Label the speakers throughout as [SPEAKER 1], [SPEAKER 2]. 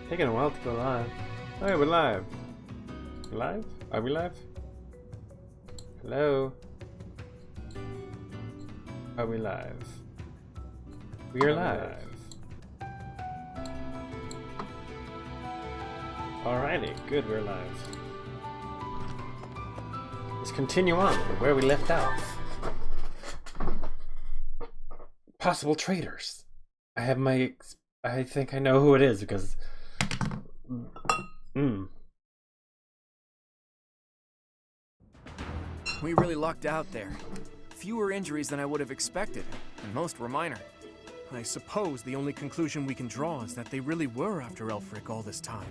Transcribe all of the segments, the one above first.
[SPEAKER 1] Taking a while to go live. Oh, yeah, we're live. Live? Are we live? Hello? Are we live? We are live. Alrighty, good, we're live. Let's continue on where we left off. Possible traitors. I think I know who it is because...
[SPEAKER 2] We really lucked out there. Fewer injuries than I would have expected, and most were minor. I suppose the only conclusion we can draw is that they really were after Elfric all this time.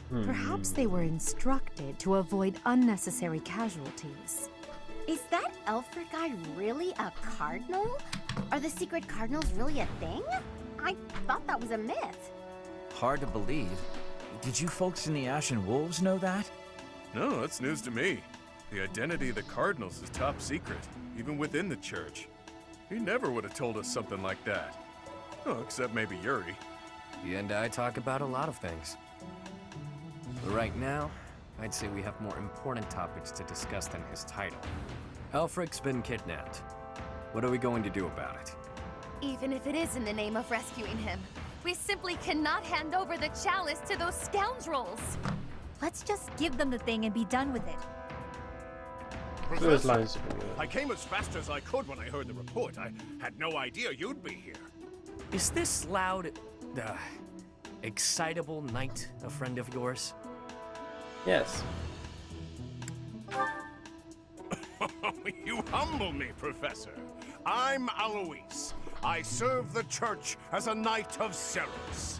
[SPEAKER 3] Perhaps they were instructed to avoid unnecessary casualties.
[SPEAKER 4] Is that Elfric guy really a cardinal? Are the secret cardinals really a thing? I thought that was a myth.
[SPEAKER 5] Hard to believe. Did you folks in the Ashen Wolves know that?
[SPEAKER 6] No, that's news to me. The identity of the Cardinals is top secret, even within the church. He never would have told us something like that. Oh, except maybe Yuri.
[SPEAKER 2] He and I talk about a lot of things. But right now, I'd say we have more important topics to discuss than his title. Elfric's been kidnapped. What are we going to do about it?
[SPEAKER 4] Even if it is in the name of rescuing him, we simply cannot hand over the chalice to those scoundrels.
[SPEAKER 3] Let's just give them the thing and be done with it.
[SPEAKER 1] Those lines are pretty
[SPEAKER 7] I came as fast as I could when I heard the report. I had no idea you'd be here.
[SPEAKER 2] Is this loud, excitable knight a friend of yours?
[SPEAKER 1] Yes.
[SPEAKER 7] You humble me, Professor. I'm Alois. I serve the church as a knight of Ceres.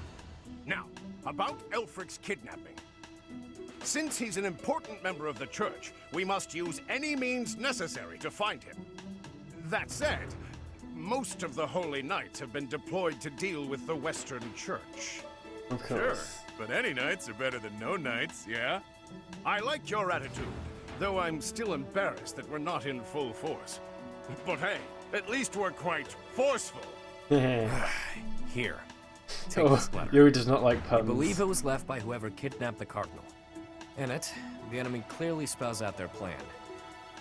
[SPEAKER 7] Now, about Elfric's kidnapping. Since he's an important member of the church, we must use any means necessary to find him. That said, most of the Holy Knights have been deployed to deal with the Western Church.
[SPEAKER 1] Of
[SPEAKER 6] Sure,
[SPEAKER 1] course.
[SPEAKER 6] but any knights are better than no knights, yeah?
[SPEAKER 7] I like your attitude, though I'm still embarrassed that we're not in full force. But hey, at least we're quite forceful.
[SPEAKER 2] Here. Take
[SPEAKER 1] Oh,
[SPEAKER 2] this letter.
[SPEAKER 1] Yuri does not like
[SPEAKER 2] I
[SPEAKER 1] puns.
[SPEAKER 2] believe it was left by whoever kidnapped the Cardinal. In it, the enemy clearly spells out their plan.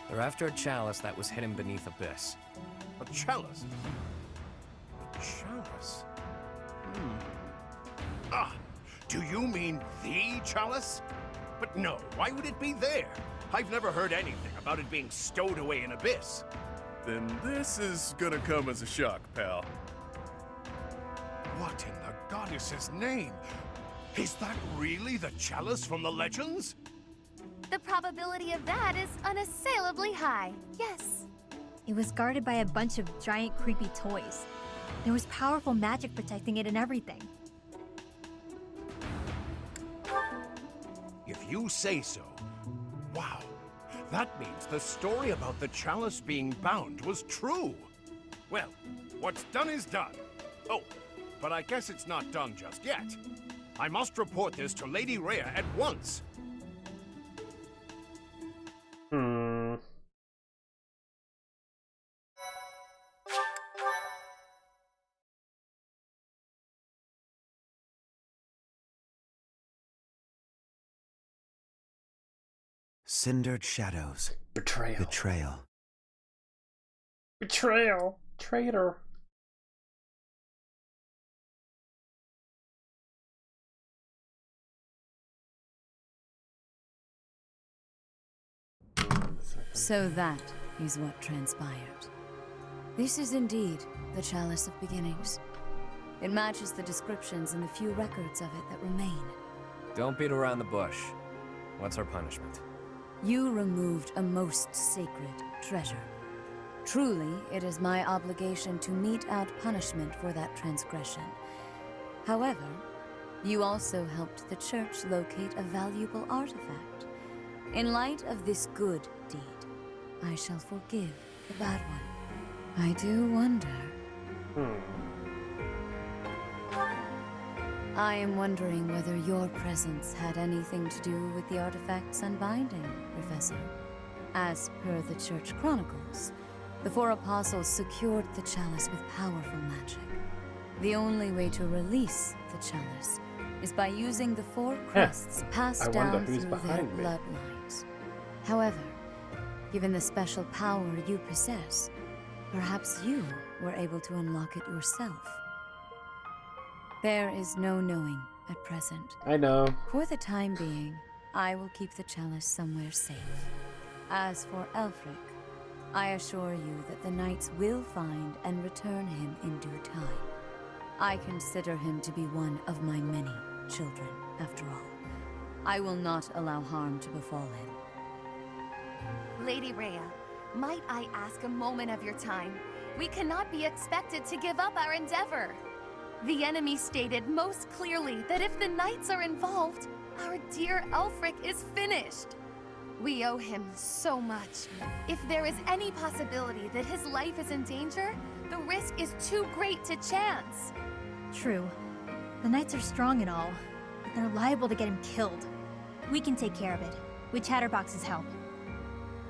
[SPEAKER 2] They're after a chalice that was hidden beneath Abyss.
[SPEAKER 7] A chalice? A chalice? Ah, do you mean the chalice? But no, why would it be there? I've never heard anything about it being stowed away in Abyss.
[SPEAKER 6] Then this is gonna come as a shock, pal.
[SPEAKER 7] What in the goddess's name? Is that really the chalice from the legends?
[SPEAKER 4] The probability of that is unassailably high, yes.
[SPEAKER 3] It was guarded by a bunch of giant creepy toys. There was powerful magic protecting it and everything.
[SPEAKER 7] If you say so. Wow. That means the story about the chalice being bound was true. Well, what's done is done. Oh, but I guess it's not done just yet. I must report this to Lady Rhea at once.
[SPEAKER 5] Cindered shadows.
[SPEAKER 1] Betrayal.
[SPEAKER 5] Betrayal.
[SPEAKER 1] Betrayal. Traitor.
[SPEAKER 8] So that is what transpired. This is indeed the Chalice of Beginnings. It matches the descriptions and the few records of it that remain.
[SPEAKER 2] Don't beat around the bush. What's our punishment?
[SPEAKER 8] You removed a most sacred treasure. Truly, it is my obligation to mete out punishment for that transgression. However, you also helped the church locate a valuable artifact. In light of this good deed, I shall forgive the bad one. I do wonder... I am wondering whether your presence had anything to do with the artifact's unbinding, Professor. As per the Church Chronicles, the four apostles secured the chalice with powerful magic. The only way to release the chalice is by using the four crests passed down
[SPEAKER 1] who's
[SPEAKER 8] through their
[SPEAKER 1] behind me.
[SPEAKER 8] bloodlines. However, given the special power you possess, perhaps you were able to unlock it yourself. There is no knowing at present.
[SPEAKER 1] I know.
[SPEAKER 8] For the time being, I will keep the chalice somewhere safe. As for Elfric, I assure you that the knights will find and return him in due time. I consider him to be one of my many children, after all. I will not allow harm to befall him.
[SPEAKER 4] Lady Rhea, might I ask a moment of your time? We cannot be expected to give up our endeavor. The enemy stated most clearly that if the knights are involved, our dear Elfric is finished. We owe him so much. If there is any possibility that his life is in danger, the risk is too great to chance.
[SPEAKER 3] True. The knights are strong and all, but they're liable to get him killed. We can take care of it, with Chatterbox's help.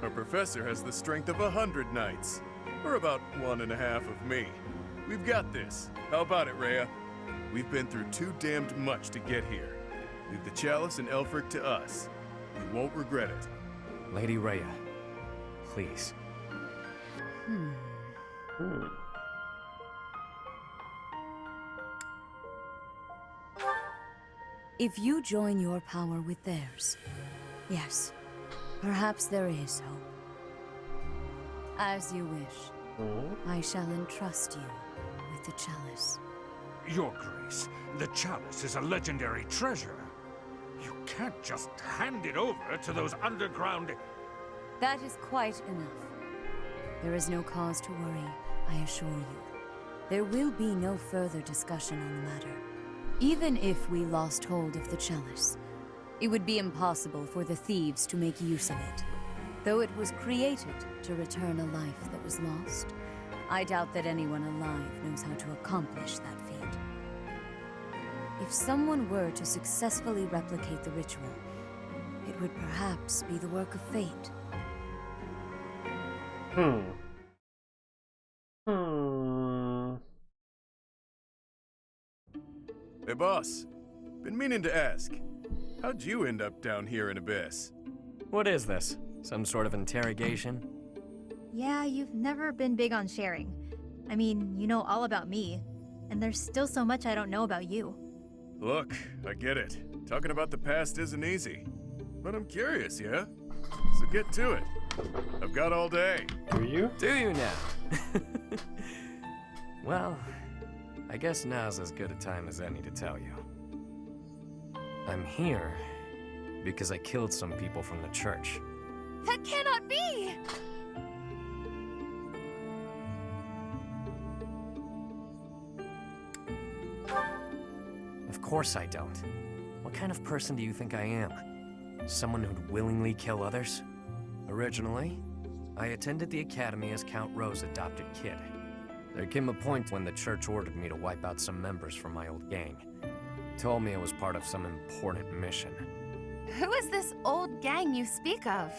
[SPEAKER 6] Our professor has the strength of 100 knights, or about 1.5 of me. We've got this. How about it, Rhea? We've been through too damned much to get here. Leave the chalice and Elfric to us. We won't regret it.
[SPEAKER 2] Lady Rhea, please.
[SPEAKER 8] If you join your power with theirs, yes, perhaps there is hope. As you wish, I shall entrust you with the chalice.
[SPEAKER 7] Your Grace, the chalice is a legendary treasure. You can't just hand it over to those underground...
[SPEAKER 8] That is quite enough. There is no cause to worry, I assure you. There will be no further discussion on the matter. Even if we lost hold of the chalice, it would be impossible for the thieves to make use of it. Though it was created to return a life that was lost, I doubt that anyone alive knows how to accomplish that feat. If someone were to successfully replicate the ritual, it would perhaps be the work of fate.
[SPEAKER 6] Hey, boss. Been meaning to ask. How'd you end up down here in Abyss?
[SPEAKER 2] What is this? Some sort of interrogation?
[SPEAKER 3] Yeah, you've never been big on sharing. I mean, you know all about me, and there's still so much I don't know about you.
[SPEAKER 6] Look, I get it. Talking about the past isn't easy. But I'm curious, yeah? So get to it. I've got all day.
[SPEAKER 1] Do you?
[SPEAKER 2] Do you now? Well, I guess now's as good a time as any to tell you. I'm here because I killed some people from the church.
[SPEAKER 4] That cannot be!
[SPEAKER 2] Of course I don't. What kind of person do you think I am? Someone who'd willingly kill others? Originally, I attended the academy as Count Rowe's adopted kid. There came a point when the church ordered me to wipe out some members from my old gang. Told me it was part of some important mission.
[SPEAKER 4] Who is this old gang you speak of?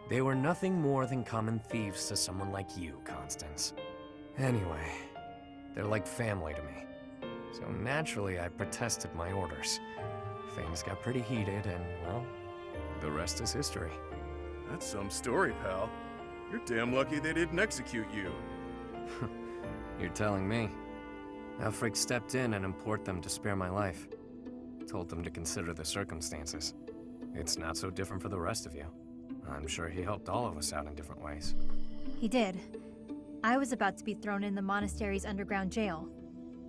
[SPEAKER 2] They were nothing more than common thieves to someone like you, Constance. Anyway, they're like family to me. So naturally, I protested my orders. Things got pretty heated and, well, the rest is history.
[SPEAKER 6] That's some story, pal. You're damn lucky they didn't execute you.
[SPEAKER 2] You're telling me. Elfric stepped in and implored them to spare my life. Told them to consider the circumstances. It's not so different for the rest of you. I'm sure he helped all of us out in different ways.
[SPEAKER 3] He did. I was about to be thrown in the monastery's underground jail.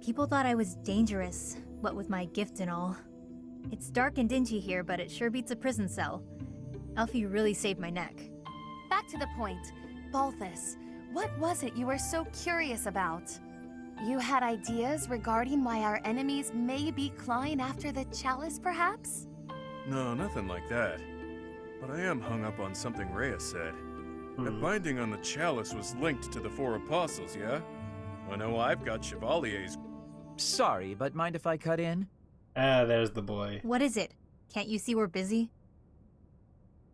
[SPEAKER 3] People thought I was dangerous, what with my gift and all. It's dark and dingy here, but it sure beats a prison cell. Elfie really saved my neck.
[SPEAKER 4] Back to the point. Balthus, what was it you were so curious about? You had ideas regarding why our enemies may be clawing after the chalice, perhaps?
[SPEAKER 6] No, nothing like that. But I am hung up on something Rhea said. That binding on the chalice was linked to the four apostles, yeah? I know I've got Chevalier's...
[SPEAKER 5] Sorry, but mind if I cut in?
[SPEAKER 1] Ah, there's the boy.
[SPEAKER 3] What is it? Can't you see we're busy?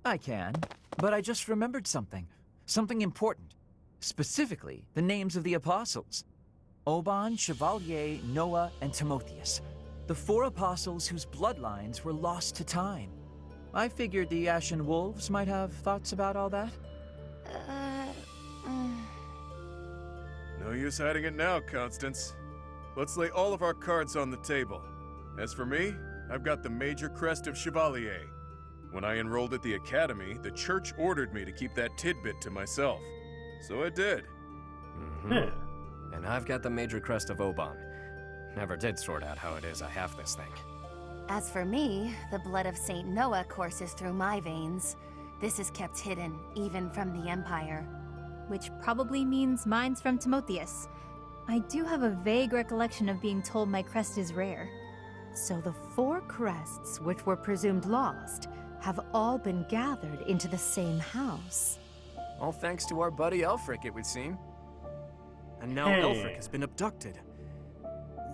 [SPEAKER 5] I can, but I just remembered something. Something important. Specifically, the names of the apostles. Oban, Chevalier, Noah, and Timotheus. The 4 apostles whose bloodlines were lost to time. I figured the Ashen Wolves might have thoughts about all that.
[SPEAKER 6] No use hiding it now, Constance. Let's lay all of our cards on the table. As for me, I've got the major crest of Chevalier. When I enrolled at the academy, the church ordered me to keep that tidbit to myself. So I did.
[SPEAKER 2] And I've got the major crest of Oban. Never did sort out how it is I have this thing.
[SPEAKER 4] As for me, the blood of Saint Noah courses through my veins. This is kept hidden, even from the Empire.
[SPEAKER 3] Which probably means mine's from Timotheus. I do have a vague recollection of being told my crest is rare.
[SPEAKER 9] So the 4 crests, which were presumed lost, have all been gathered into the same house.
[SPEAKER 2] All thanks to our buddy Elfric, it would seem.
[SPEAKER 10] And now Elfric has been abducted.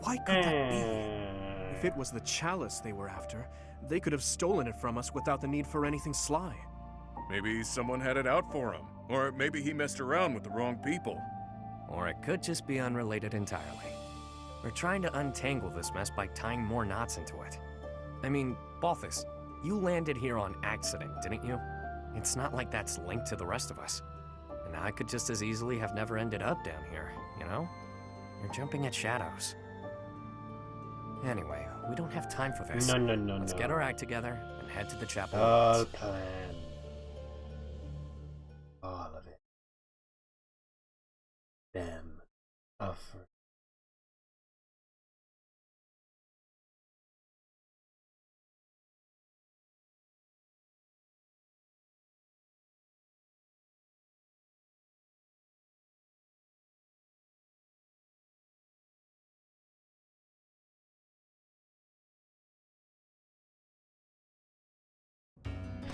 [SPEAKER 10] Why could that be? If it was the chalice they were after, they could have stolen it from us without the need for anything sly.
[SPEAKER 6] Maybe someone had it out for him. Or maybe he messed around with the wrong people.
[SPEAKER 2] Or it could just be unrelated entirely. We're trying to untangle this mess by tying more knots into it. I mean, Balthus, you landed here on accident, didn't you? It's not like that's linked to the rest of us. And I could just as easily have never ended up down here, you know? You're jumping at shadows. Anyway, we don't have time for this.
[SPEAKER 1] No.
[SPEAKER 2] Let's get our act together and head to the chapel.
[SPEAKER 1] All plan. All of it. Damn. Offer.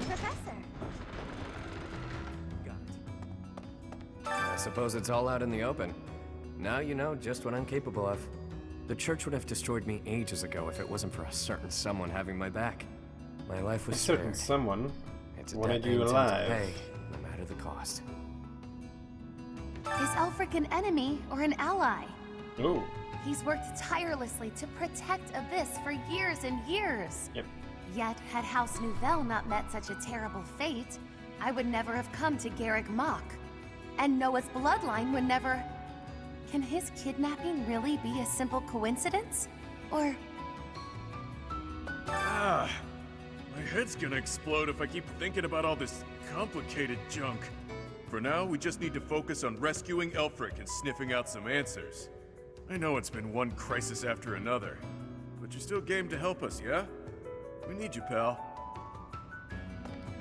[SPEAKER 4] Professor!
[SPEAKER 2] Got it. I suppose it's all out in the open. Now you know just what I'm capable of. The church would have destroyed me ages ago if it wasn't for a certain someone having my back. My life was
[SPEAKER 1] A certain
[SPEAKER 2] spared.
[SPEAKER 1] someone
[SPEAKER 2] It's a
[SPEAKER 1] wanted
[SPEAKER 2] debt I
[SPEAKER 1] you
[SPEAKER 2] intend to
[SPEAKER 1] alive.
[SPEAKER 2] pay, no matter the cost.
[SPEAKER 4] Is Elfric an enemy or an ally?
[SPEAKER 1] Ooh.
[SPEAKER 4] He's worked tirelessly to protect Abyss for years and years.
[SPEAKER 1] Yep.
[SPEAKER 4] Yet, had House Nouvelle not met such a terrible fate, I would never have come to Garrick Mach. And Noah's bloodline would never... Can his kidnapping really be a simple coincidence? Or...
[SPEAKER 6] Ah, my head's gonna explode if I keep thinking about all this complicated junk. For now, we just need to focus on rescuing Elfric and sniffing out some answers. I know it's been one crisis after another, but you're still game to help us, yeah? We need you, pal.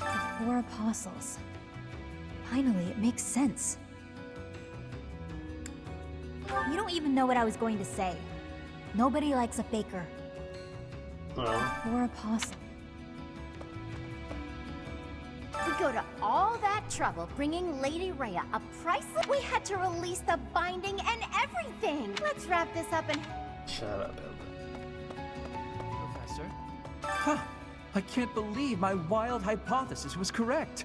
[SPEAKER 3] The 4 apostles. Finally, it makes sense. You don't even know what I was going to say. Nobody likes a faker.
[SPEAKER 1] Oh.
[SPEAKER 3] 4 apostles.
[SPEAKER 11] We go to all that trouble bringing Lady Rhea a priceless... We had to release the binding and everything! Let's wrap this up and...
[SPEAKER 1] Shut up, Elba.
[SPEAKER 5] Professor? Huh. I can't believe my wild hypothesis was correct.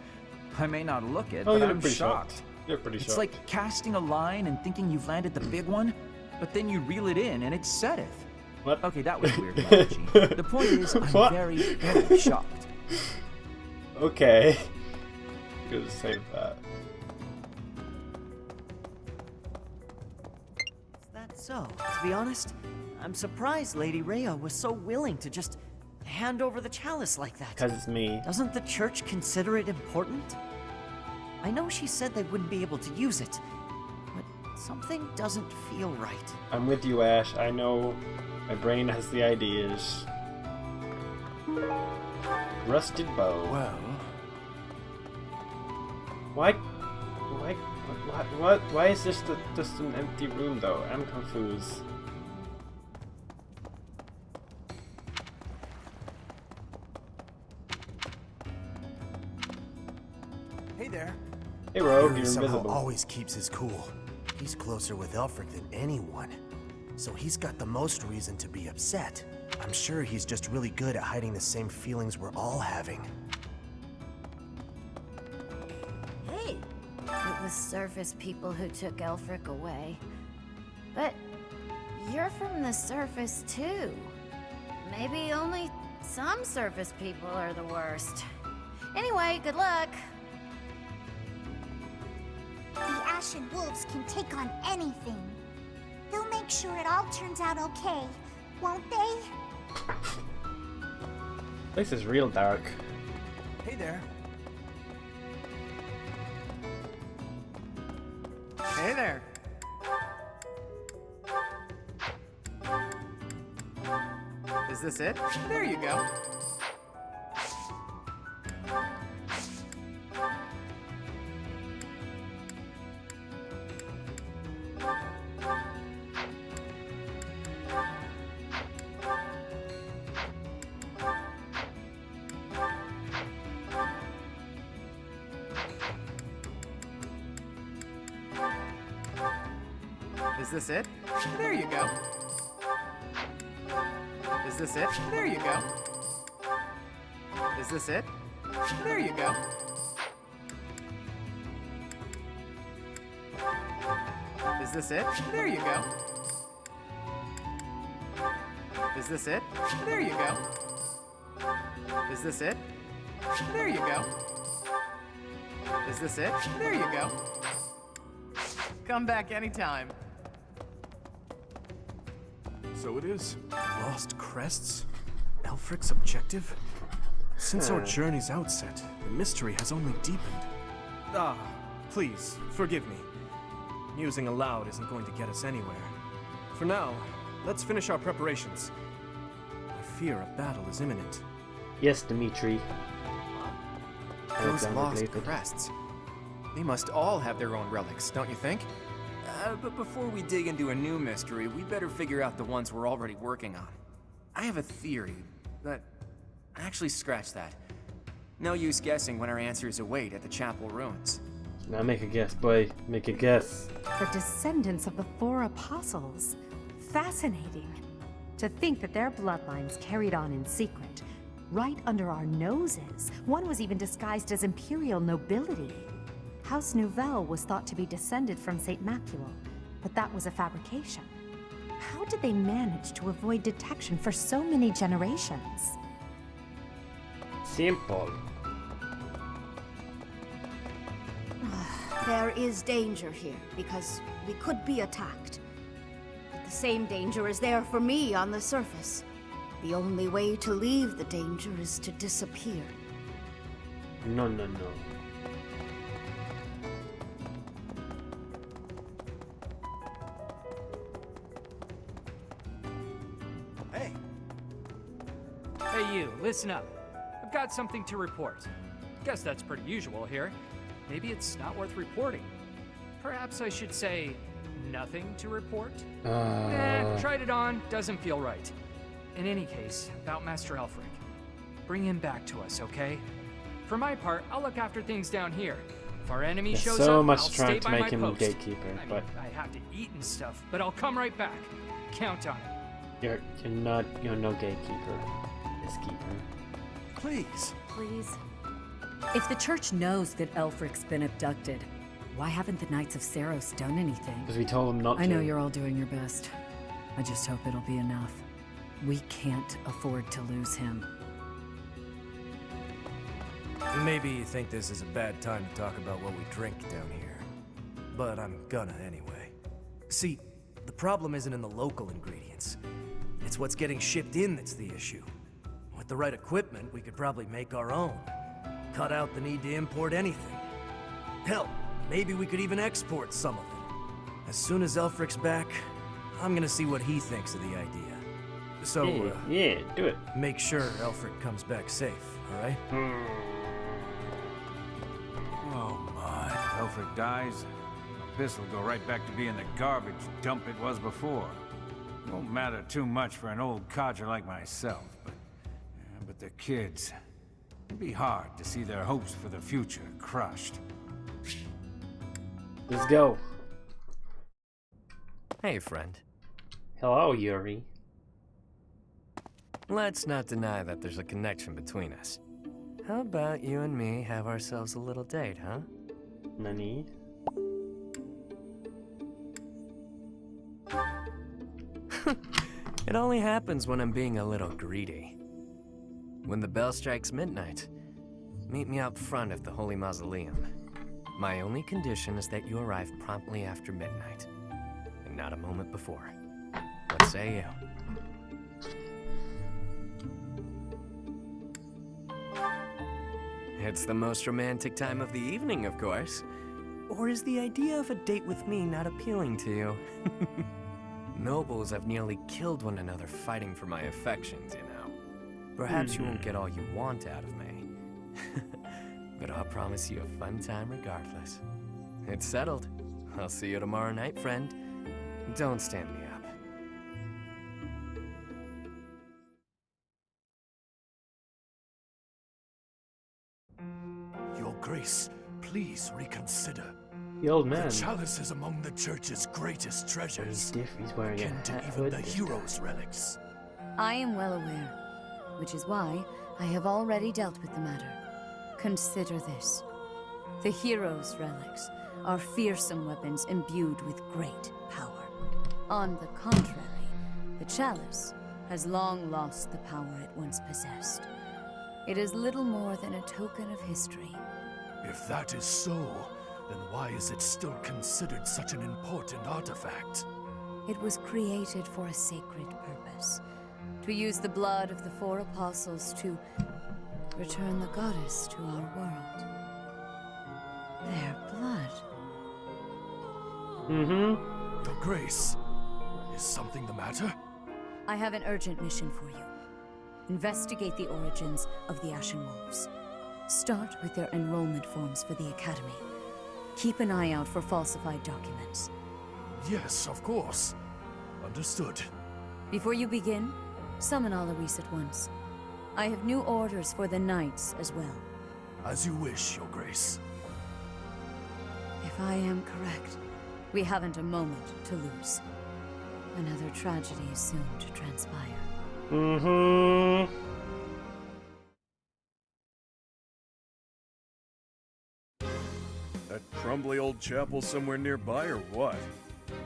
[SPEAKER 5] I may not look it,
[SPEAKER 1] Oh,
[SPEAKER 5] but
[SPEAKER 1] you're
[SPEAKER 5] I'm
[SPEAKER 1] pretty
[SPEAKER 5] shocked.
[SPEAKER 1] shocked. You're pretty
[SPEAKER 5] It's
[SPEAKER 1] shocked.
[SPEAKER 5] like casting a line and thinking you've landed the big one, but then you reel it in and it setteth.
[SPEAKER 1] What?
[SPEAKER 5] Okay, that was weird analogy. The point is, I'm
[SPEAKER 1] What?
[SPEAKER 5] very, very shocked.
[SPEAKER 1] Okay. Good to save that.
[SPEAKER 12] Is that so? To be honest, I'm surprised Lady Rhea was so willing to just hand over the chalice like that.
[SPEAKER 1] Because it's me.
[SPEAKER 12] Doesn't the church consider it important? I know she said they wouldn't be able to use it, but something doesn't feel right.
[SPEAKER 1] I'm with you, Ash. I know my brain has the ideas. Rusted bow.
[SPEAKER 10] Well,
[SPEAKER 1] Why is this just an empty room though? I'm confused.
[SPEAKER 13] Hey there.
[SPEAKER 1] Hey Rogue,
[SPEAKER 13] Yuri
[SPEAKER 1] you're
[SPEAKER 13] somehow
[SPEAKER 1] invisible.
[SPEAKER 13] always keeps his cool. He's closer with Elfric than anyone. So he's got the most reason to be upset. I'm sure he's just really good at hiding the same feelings we're all having.
[SPEAKER 11] Hey! It was surface people who took Elfric away. But you're from the surface too. Maybe only some surface people are the worst. Anyway, good luck.
[SPEAKER 14] The Ashen Wolves can take on anything. They'll make sure it all turns out okay, won't they?
[SPEAKER 1] This is real dark.
[SPEAKER 5] Hey there.
[SPEAKER 10] Hey there.
[SPEAKER 2] Is this it? There you go. Is this it? There you go. Is this it? There you go. Is this it? There you go. Is this it? There you go. Is this it? There you go. Is this it? There you go. Is this it? There you go. Come back anytime.
[SPEAKER 10] So it is. Lost crests? Elfric's objective? Since our journey's outset, the mystery has only deepened. Ah, please, forgive me. Musing aloud isn't going to get us anywhere. For now, let's finish our preparations. I fear a battle is imminent.
[SPEAKER 1] Yes, Dimitri.
[SPEAKER 2] Those lost crests. They must all have their own relics, don't you think? But before we dig into a new mystery, we better figure out the ones we're already working on. I have a theory, but actually scratch that. No use guessing when our answers await at the chapel ruins.
[SPEAKER 1] Now make a guess, boy. Make a guess.
[SPEAKER 9] The descendants of the four apostles. Fascinating. To think that their bloodlines carried on in secret, right under our noses. One was even disguised as imperial nobility. House Nouvelle was thought to be descended from St. Macule, but that was a fabrication. How did they manage to avoid detection for so many generations?
[SPEAKER 1] Simple.
[SPEAKER 11] There is danger here, because we could be attacked. But the same danger is there for me on the surface. The only way to leave the danger is to disappear.
[SPEAKER 1] No, no, no.
[SPEAKER 5] Hey.
[SPEAKER 15] Hey you, listen up. I've got something to report. Guess that's pretty usual here. Maybe it's not worth reporting. Perhaps I should say nothing to report? Tried it on, doesn't feel right. In any case, about Master Elfric. Bring him back to us, okay? For my part, I'll look after things down here. If our enemy shows
[SPEAKER 1] so
[SPEAKER 15] up,
[SPEAKER 1] much
[SPEAKER 15] I'll
[SPEAKER 1] trying
[SPEAKER 15] stay
[SPEAKER 1] to
[SPEAKER 15] by
[SPEAKER 1] make
[SPEAKER 15] my
[SPEAKER 1] him
[SPEAKER 15] post.
[SPEAKER 1] gatekeeper,
[SPEAKER 15] I
[SPEAKER 1] but
[SPEAKER 15] mean, I have to eat and stuff, but I'll come right back. Count on it.
[SPEAKER 1] you're no gatekeeper. It's keeper.
[SPEAKER 5] Please.
[SPEAKER 8] Please. If the church knows that Elfric's been abducted, why haven't the Knights of Seros done anything?
[SPEAKER 1] Because we told them not to.
[SPEAKER 8] I know you're all doing your best. I just hope it'll be enough. We can't afford to lose him.
[SPEAKER 16] Maybe you think this is a bad time to talk about what we drink down here. But I'm gonna anyway. See, the problem isn't in the local ingredients. It's what's getting shipped in that's the issue. With the right equipment, we could probably make our own. Cut out the need to import anything. Hell, maybe we could even export some of it. As soon as Elfric's back, I'm gonna see what he thinks of the idea. So,
[SPEAKER 1] yeah, do it.
[SPEAKER 16] Make sure Elfric comes back safe, alright?
[SPEAKER 17] Oh my. Elfric dies, this will go right back to being the garbage dump it was before. Won't matter too much for an old codger like myself, but the kids... It'd be hard to see their hopes for the future crushed.
[SPEAKER 1] Let's go.
[SPEAKER 2] Hey, friend.
[SPEAKER 1] Hello, Yuri.
[SPEAKER 2] Let's not deny that there's a connection between us. How about you and me have ourselves a little date, huh?
[SPEAKER 1] Nani?
[SPEAKER 2] It only happens when I'm being a little greedy. When the bell strikes midnight, meet me out front of the Holy Mausoleum. My only condition is that you arrive promptly after midnight, and not a moment before. What say you? It's the most romantic time of the evening, of course. Or is the idea of a date with me not appealing to you? Nobles have nearly killed one another fighting for my affections, you know. Perhaps you won't get all you want out of me. But I'll promise you a fun time regardless. It's settled. I'll see you tomorrow night, friend. Don't stand me up.
[SPEAKER 7] Your Grace, please reconsider.
[SPEAKER 1] The old man.
[SPEAKER 7] The chalice is among the church's greatest treasures.
[SPEAKER 1] He's wearing
[SPEAKER 7] akin
[SPEAKER 1] a
[SPEAKER 7] to
[SPEAKER 1] hat,
[SPEAKER 7] even
[SPEAKER 1] hood,
[SPEAKER 7] the
[SPEAKER 1] and
[SPEAKER 7] hero's relics.
[SPEAKER 8] I am well aware, which is why I have already dealt with the matter. Consider this. The hero's relics are fearsome weapons imbued with great power. On the contrary, the chalice has long lost the power it once possessed. It is little more than a token of history.
[SPEAKER 7] If that is so, then why is it still considered such an important artifact?
[SPEAKER 8] It was created for a sacred purpose. To use the blood of the 4 apostles to return the goddess to our world. Their blood.
[SPEAKER 7] Your Grace, is something the matter?
[SPEAKER 8] I have an urgent mission for you. Investigate the origins of the Ashen Wolves. Start with their enrollment forms for the Academy. Keep an eye out for falsified documents.
[SPEAKER 7] Yes, of course. Understood.
[SPEAKER 8] Before you begin, summon Alois at once. I have new orders for the Knights as well.
[SPEAKER 7] As you wish, Your Grace.
[SPEAKER 8] If I am correct, we haven't a moment to lose. Another tragedy is soon to transpire.
[SPEAKER 6] That crumbly old chapel somewhere nearby, or what?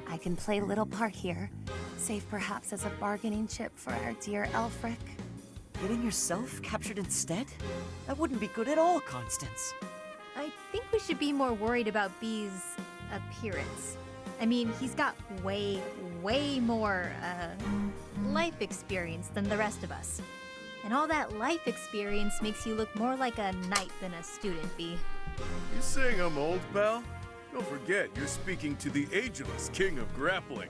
[SPEAKER 4] I can play little part here, save perhaps as a bargaining chip for our dear Elfric.
[SPEAKER 12] Getting yourself captured instead? That wouldn't be good at all, Constance.
[SPEAKER 3] I think we should be more worried about B's appearance. I mean, he's got way more, life experience than the rest of us. And all that life experience makes you look more like a knight than a student, B.
[SPEAKER 6] You saying I'm old, pal? Don't forget, you're speaking to the ageless king of grappling.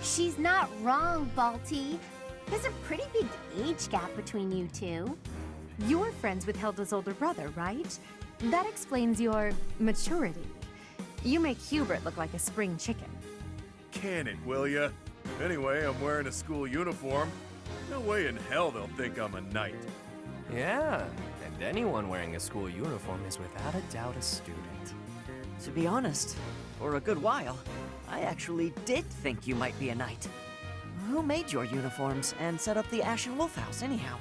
[SPEAKER 14] She's not wrong, Balti. There's a pretty big age gap between you two.
[SPEAKER 9] You're friends with Hilda's older brother, right? That explains your maturity. You make Hubert look like a spring chicken.
[SPEAKER 6] Can it, will ya? Anyway, I'm wearing a school uniform. No way in hell they'll think I'm a knight.
[SPEAKER 2] Yeah, and anyone wearing a school uniform is without a doubt a student.
[SPEAKER 12] To be honest, for a good while, I actually did think you might be a knight. Who made your uniforms and set up the Ashen Wolf house, anyhow?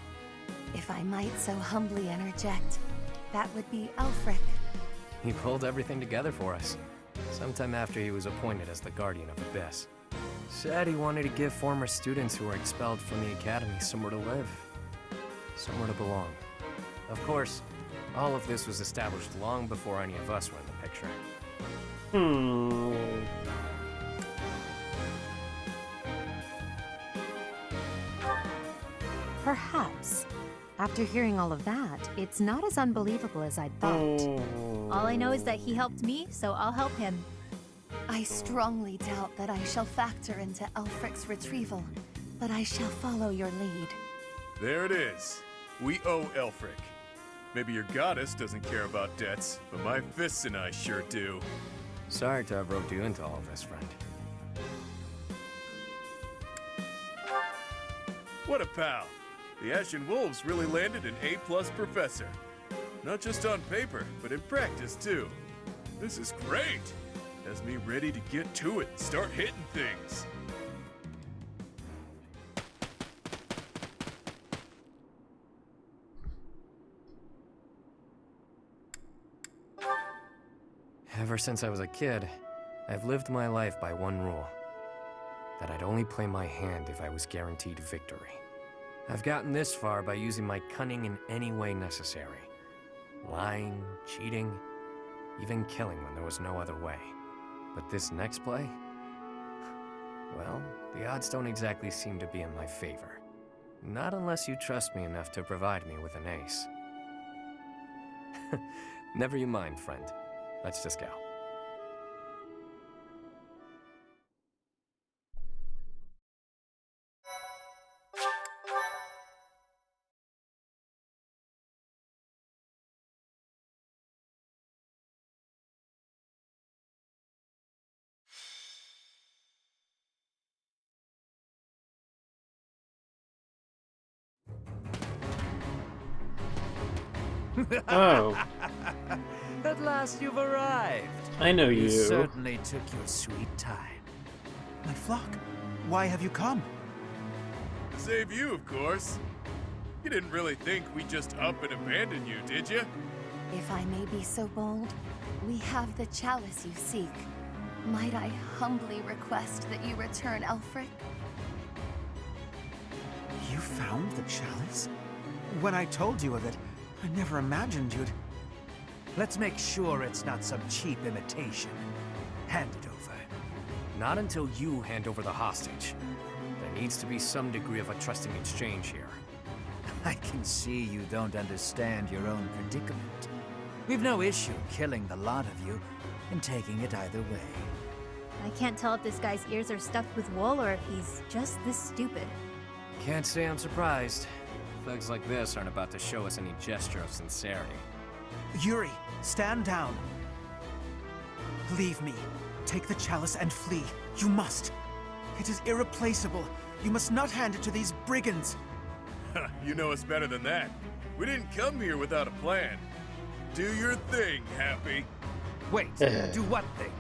[SPEAKER 4] If I might so humbly interject, that would be Elfric.
[SPEAKER 2] He pulled everything together for us, sometime after he was appointed as the Guardian of Abyss. Said he wanted to give former students who were expelled from the Academy somewhere to live, somewhere to belong. Of course, all of this was established long before any of us were in the picture.
[SPEAKER 9] Perhaps. After hearing all of that, it's not as unbelievable as I'd thought.
[SPEAKER 3] All I know is that he helped me, so I'll help him.
[SPEAKER 4] I strongly doubt that I shall factor into Elfric's retrieval, but I shall follow your lead.
[SPEAKER 6] There it is. We owe Elfric. Maybe your goddess doesn't care about debts, but my fists and I sure do.
[SPEAKER 2] Sorry to have roped you into all of this, friend.
[SPEAKER 6] What a pal. The Ashen Wolves really landed an A+ professor. Not just on paper, but in practice too. This is great. Has me ready to get to it and start hitting things.
[SPEAKER 2] Ever since I was a kid, I've lived my life by one rule. that I'd only play my hand if I was guaranteed victory. I've gotten this far by using my cunning in any way necessary. Lying, cheating, even killing when there was no other way. But this next play? Well, the odds don't exactly seem to be in my favor. Not unless you trust me enough to provide me with an ace. Never you mind, friend. Let's just go.
[SPEAKER 1] Oh.
[SPEAKER 5] At last you've arrived.
[SPEAKER 1] I know you.
[SPEAKER 5] You certainly took your sweet time.
[SPEAKER 13] My flock, why have you come?
[SPEAKER 6] Save you, of course. You didn't really think we'd just up and abandon you, did you?
[SPEAKER 4] If I may be so bold, we have the chalice you seek. Might I humbly request that you return Elfric?
[SPEAKER 13] You found the chalice? When I told you of it, I never imagined you'd...
[SPEAKER 5] Let's make sure it's not some cheap imitation. Hand it over.
[SPEAKER 2] Not until you hand over the hostage. There needs to be some degree of a trusting exchange here.
[SPEAKER 5] I can see you don't understand your own predicament. We've no issue killing the lot of you and taking it either way.
[SPEAKER 3] I can't tell if this guy's ears are stuffed with wool or if he's just this stupid.
[SPEAKER 2] Can't say I'm surprised. Thugs like this aren't about to show us any gesture of sincerity.
[SPEAKER 13] Yuri, stand down. Leave me. Take the chalice and flee. You must. It is irreplaceable. You must not hand it to these brigands.
[SPEAKER 6] You know us better than that. We didn't come here without a plan. Do your thing, Hapi.
[SPEAKER 5] Wait, do what thing?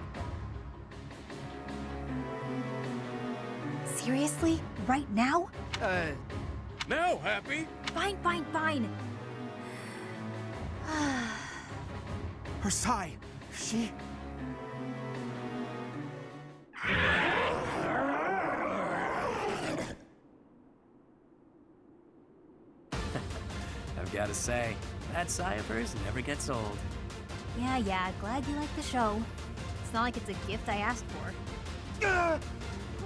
[SPEAKER 3] Seriously? Right now?
[SPEAKER 6] Now, Hapi!
[SPEAKER 3] Fine, fine, fine.
[SPEAKER 13] Her sigh. She...
[SPEAKER 2] I've got to say, that sigh of hers never gets old.
[SPEAKER 3] Yeah, glad you like the show. It's not like it's a gift I asked for.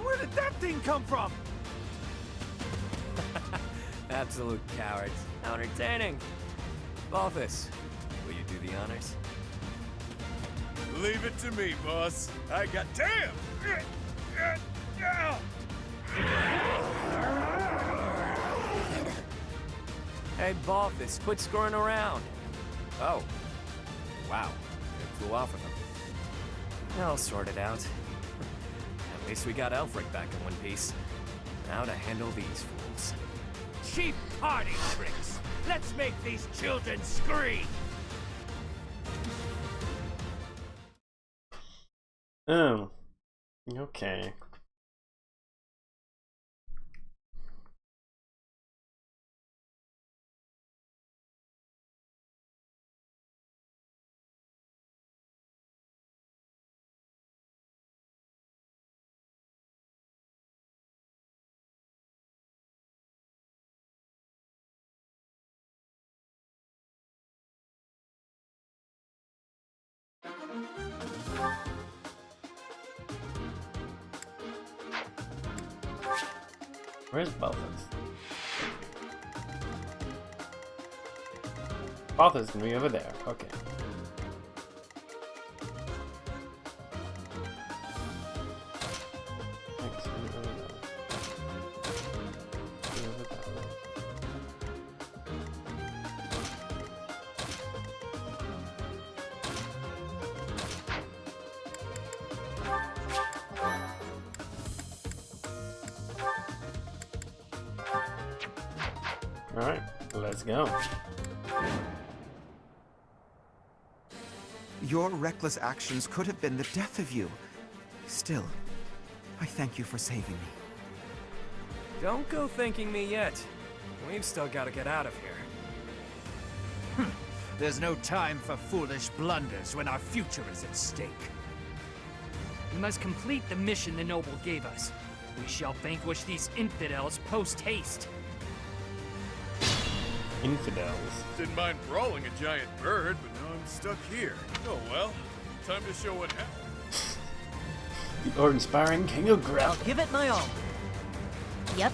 [SPEAKER 5] Where did that thing come from?
[SPEAKER 2] Absolute cowards. How entertaining. Balthus, will you do the honors?
[SPEAKER 6] Leave it to me, boss. I got... Damn!
[SPEAKER 2] Hey, Balthus, quit screwing around. Oh. Wow. It flew off of him. I'll sort it out. At least we got Elfric back in one piece. Now to handle these fools.
[SPEAKER 5] Cheap party tricks! Let's make these children scream!
[SPEAKER 1] Oh. Okay. Where's Balthus? Balthus can be over there. Okay. Alright, let's go.
[SPEAKER 13] Your reckless actions could have been the death of you. Still, I thank you for saving me.
[SPEAKER 2] Don't go thanking me yet. We've still got to get out of here.
[SPEAKER 5] There's no time for foolish blunders when our future is at stake.
[SPEAKER 15] We must complete the mission the noble gave us. We shall vanquish these infidels post-haste.
[SPEAKER 1] Infidels.
[SPEAKER 6] Didn't mind brawling a giant bird, but now I'm stuck here. Oh well, time to show what happened.
[SPEAKER 1] The awe-inspiring King of Gril.
[SPEAKER 12] I'll give it my all.
[SPEAKER 3] Yep.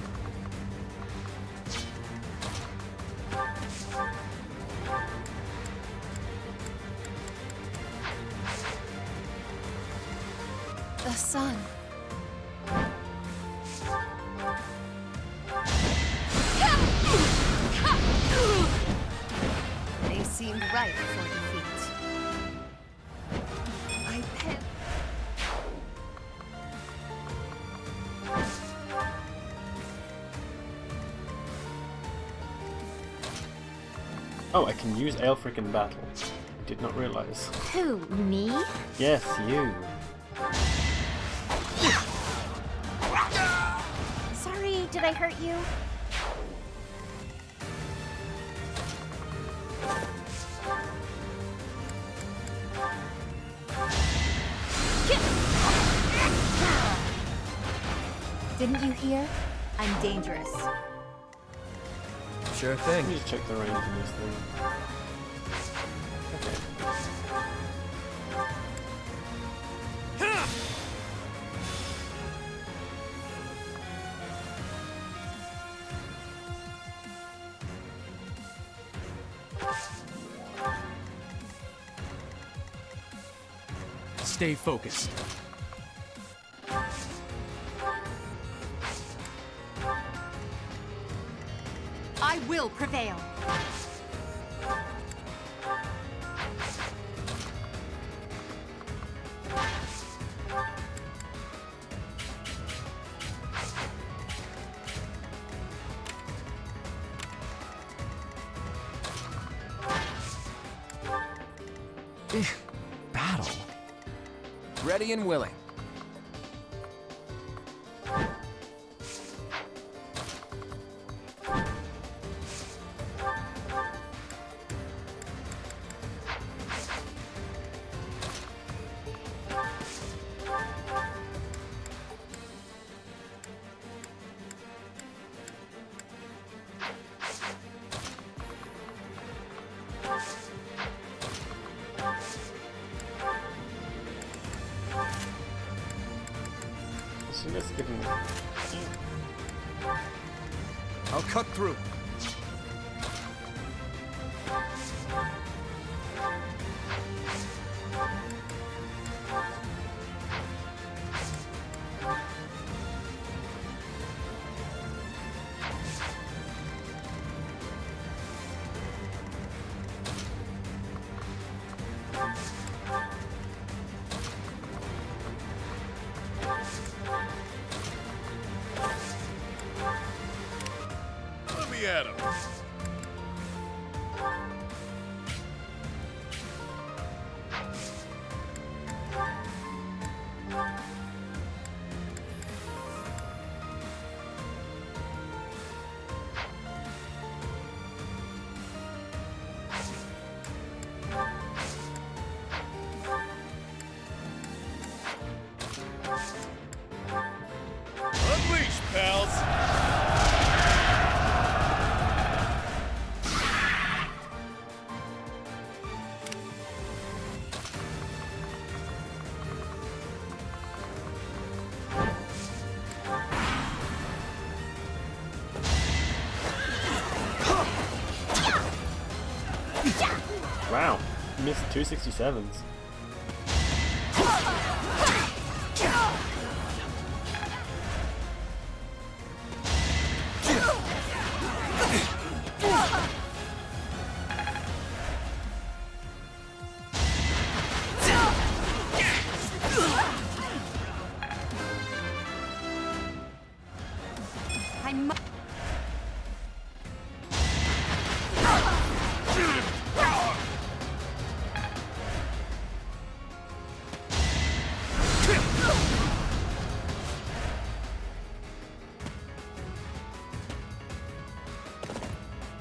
[SPEAKER 4] The sun. They seemed ripe for defeat. I pet.
[SPEAKER 1] Oh, I can use Elfric in battle. I did not realize.
[SPEAKER 3] Who, me?
[SPEAKER 1] Yes, you.
[SPEAKER 3] Sorry, did I hurt you? Didn't you hear? I'm dangerous.
[SPEAKER 16] Sure thing.
[SPEAKER 1] Let me just check the range in this thing. Okay.
[SPEAKER 10] Stay focused.
[SPEAKER 11] I will prevail.
[SPEAKER 2] Battle. Ready and willing.
[SPEAKER 1] So let's give him.
[SPEAKER 2] I'll cut through.
[SPEAKER 6] Let me at him. Unleash, pals!
[SPEAKER 1] Wow, missed 267s.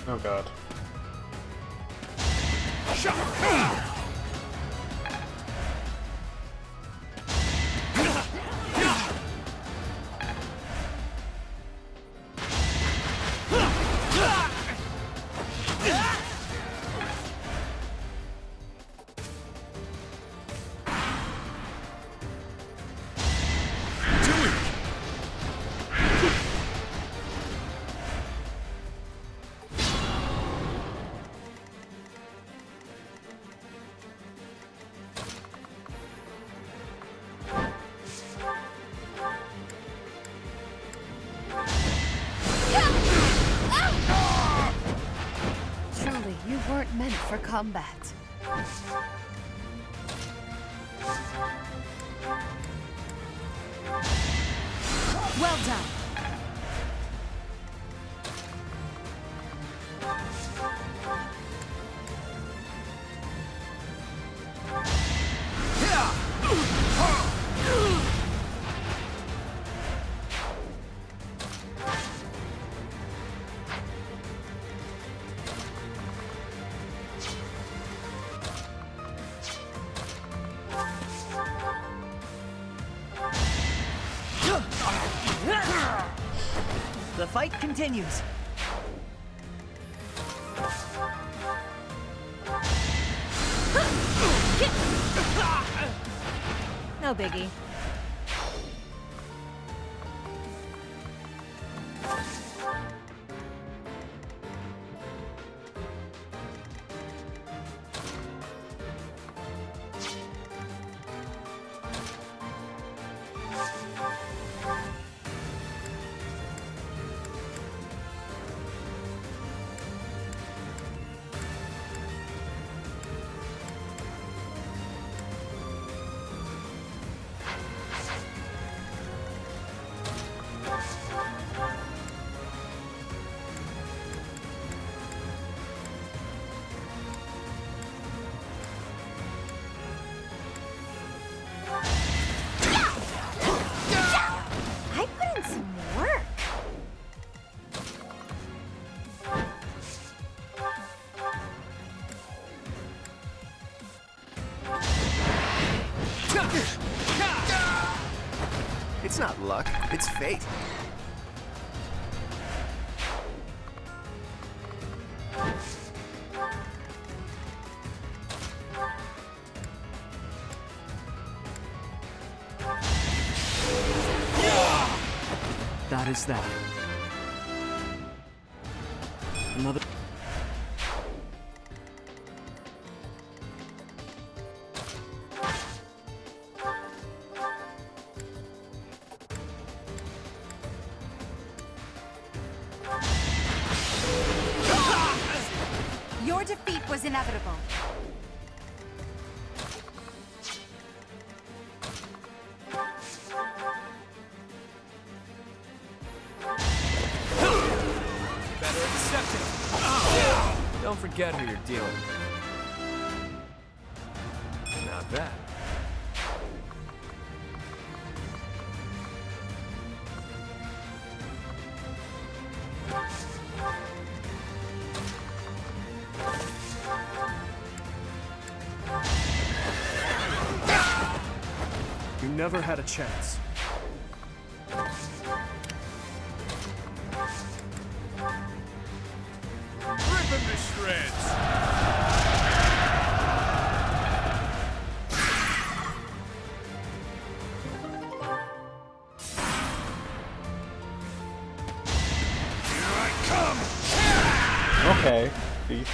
[SPEAKER 1] Oh god.
[SPEAKER 4] weren't meant for combat.
[SPEAKER 8] Well done.
[SPEAKER 12] The fight continues.
[SPEAKER 3] No biggie. I put in some work.
[SPEAKER 18] It's not luck, it's fate.
[SPEAKER 2] That is that. Another.
[SPEAKER 9] Your defeat was inevitable.
[SPEAKER 2] Better accept it. Don't forget who you're dealing with. Not bad.
[SPEAKER 10] You never had a chance.
[SPEAKER 6] Rip him to shreds!
[SPEAKER 7] Here I come!
[SPEAKER 1] Okay, thief.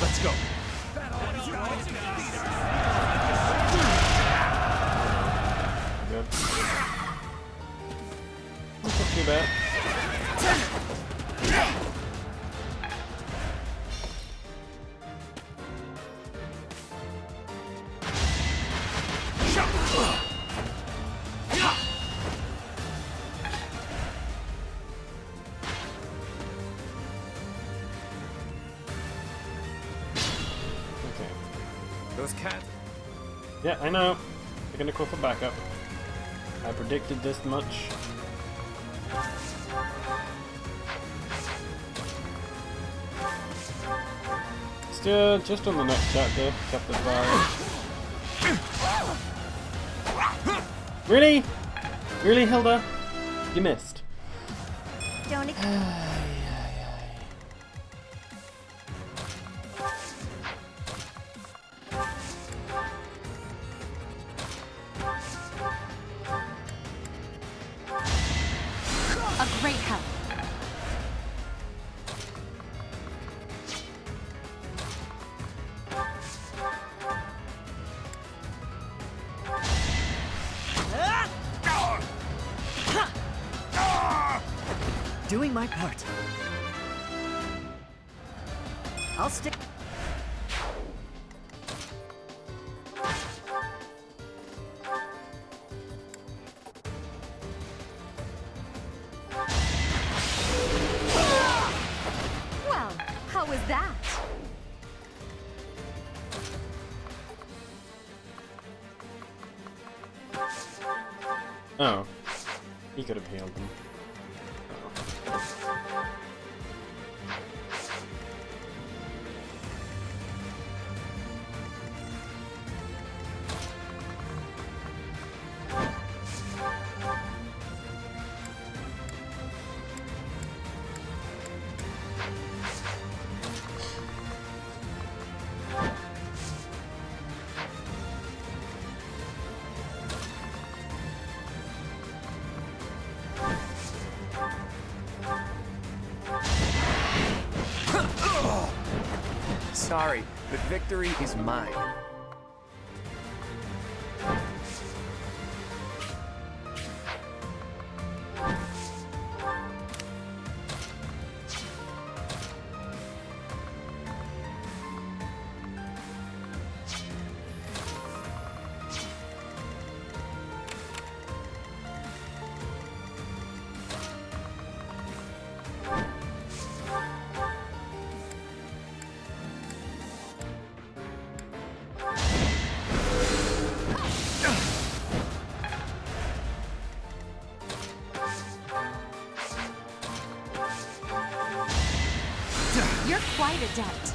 [SPEAKER 10] Let's go.
[SPEAKER 1] Good. That's not too bad.
[SPEAKER 2] Those cats.
[SPEAKER 1] Yeah, I know. Taking a quick for backup. I predicted this much. Still, just on the next chapter, chapter 5. Really? Really, Hilda? You missed.
[SPEAKER 3] Don't
[SPEAKER 9] A great help.
[SPEAKER 12] doing my part. I'll stick.
[SPEAKER 9] Well, how was that?
[SPEAKER 1] Oh. He could have healed them.
[SPEAKER 18] Sorry, but victory is mine.
[SPEAKER 9] You're quite adept.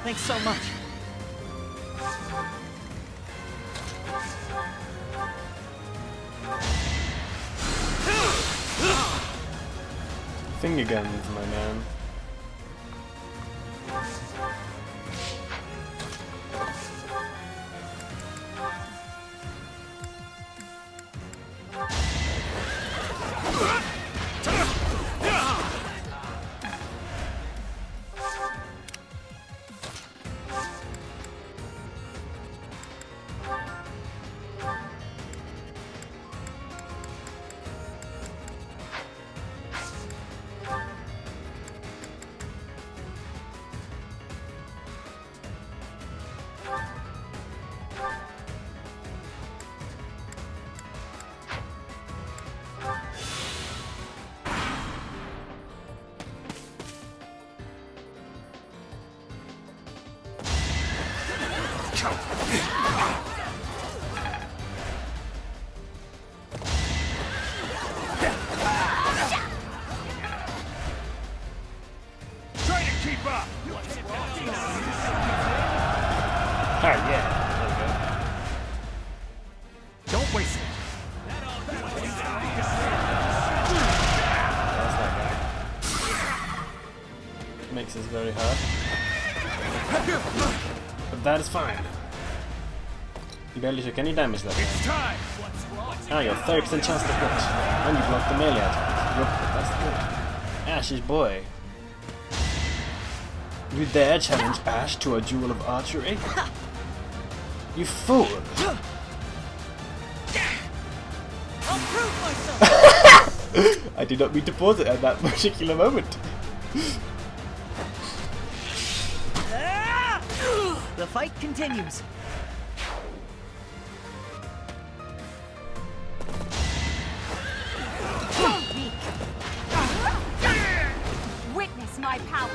[SPEAKER 12] Thanks so much.
[SPEAKER 1] Finger guns, my man.
[SPEAKER 7] Try to keep up!
[SPEAKER 1] Oh yeah,
[SPEAKER 7] Don't waste it.
[SPEAKER 1] makes this very hard. But that is fine. You barely took any damage that time. Now you're 30% chance to hit. And you blocked the melee attack. Yup, that's good. Ash's boy. You dare challenge Ash to a duel of archery? You fool!
[SPEAKER 12] I'll prove myself.
[SPEAKER 1] I did not mean to pause it at that particular moment.
[SPEAKER 12] The fight continues.
[SPEAKER 9] Witness my power.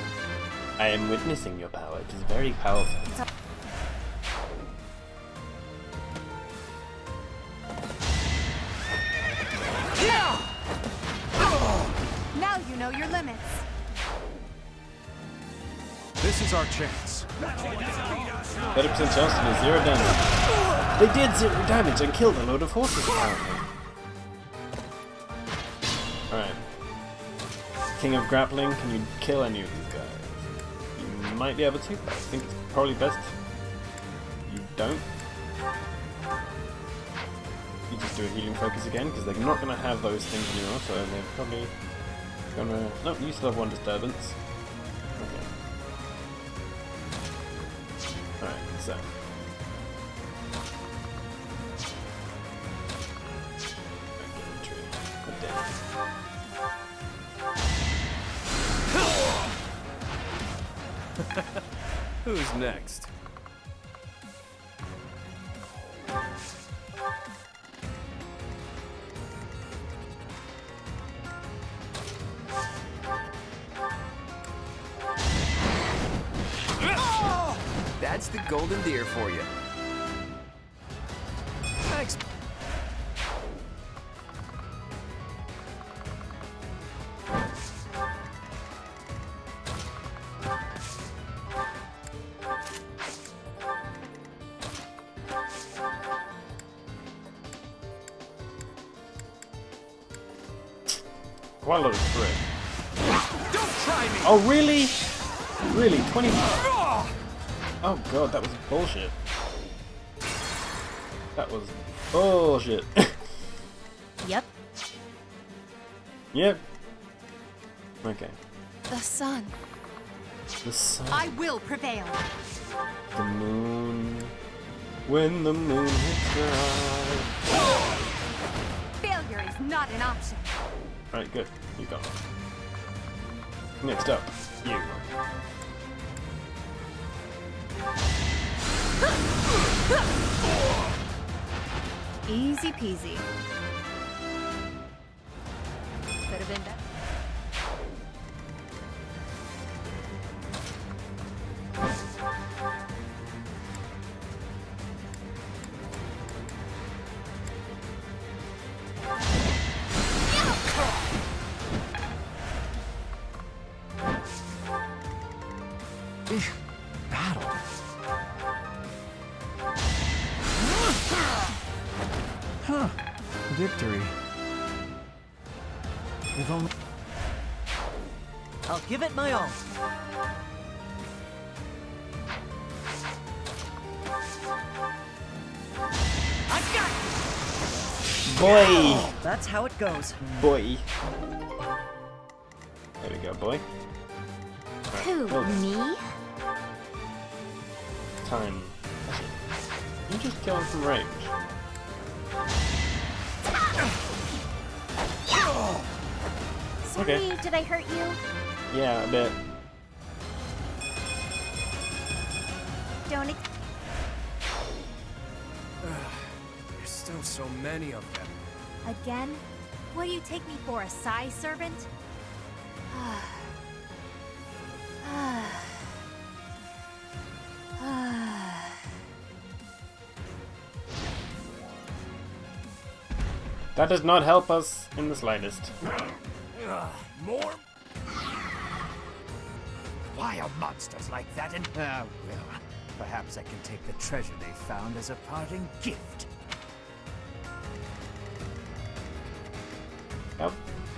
[SPEAKER 1] I am witnessing your power. It is very powerful.
[SPEAKER 9] Now you know your limits.
[SPEAKER 10] This is our chance.
[SPEAKER 1] 30% chance to do 0 damage. They did 0 damage and killed a load of horses apparently. Alright. King of Grappling, can you kill any of these guys? You might be able to, but I think it's probably best you don't. You just do a healing focus again, because they're not going to have those things anymore, so they're probably gonna... No, you still have 1 disturbance. Okay. Alright, so...
[SPEAKER 2] Who's next?
[SPEAKER 18] That's the golden deer for you.
[SPEAKER 2] Thanks.
[SPEAKER 1] Quite a lot of crit.
[SPEAKER 15] Don't try me!
[SPEAKER 1] Oh, really? Really? 20? Oh god, that was bullshit. That was bullshit.
[SPEAKER 3] Yep.
[SPEAKER 1] Yep. Okay.
[SPEAKER 4] The sun.
[SPEAKER 1] The sun.
[SPEAKER 11] I will prevail.
[SPEAKER 1] The moon. When the moon hits your eye.
[SPEAKER 11] Failure is not an option.
[SPEAKER 1] Right, good. You got it. Next up, you.
[SPEAKER 3] Easy peasy. Could have been better.
[SPEAKER 5] Battle. Huh. Victory. If only...
[SPEAKER 12] I'll give it my all. I got it!
[SPEAKER 1] Boy!
[SPEAKER 12] That's how it goes.
[SPEAKER 1] Boy. There we go, boy.
[SPEAKER 3] Who, me?
[SPEAKER 1] Time. You just kill him from range.
[SPEAKER 14] Sorry,
[SPEAKER 1] Okay.
[SPEAKER 14] did I hurt you?
[SPEAKER 1] Yeah, a bit.
[SPEAKER 14] Don't.
[SPEAKER 16] There's still so many of them.
[SPEAKER 3] Again? What do you take me for, a size servant?
[SPEAKER 1] That does not help us in the slightest.
[SPEAKER 5] More? Wild monsters like that and... well, perhaps I can take the treasure they found as a parting gift.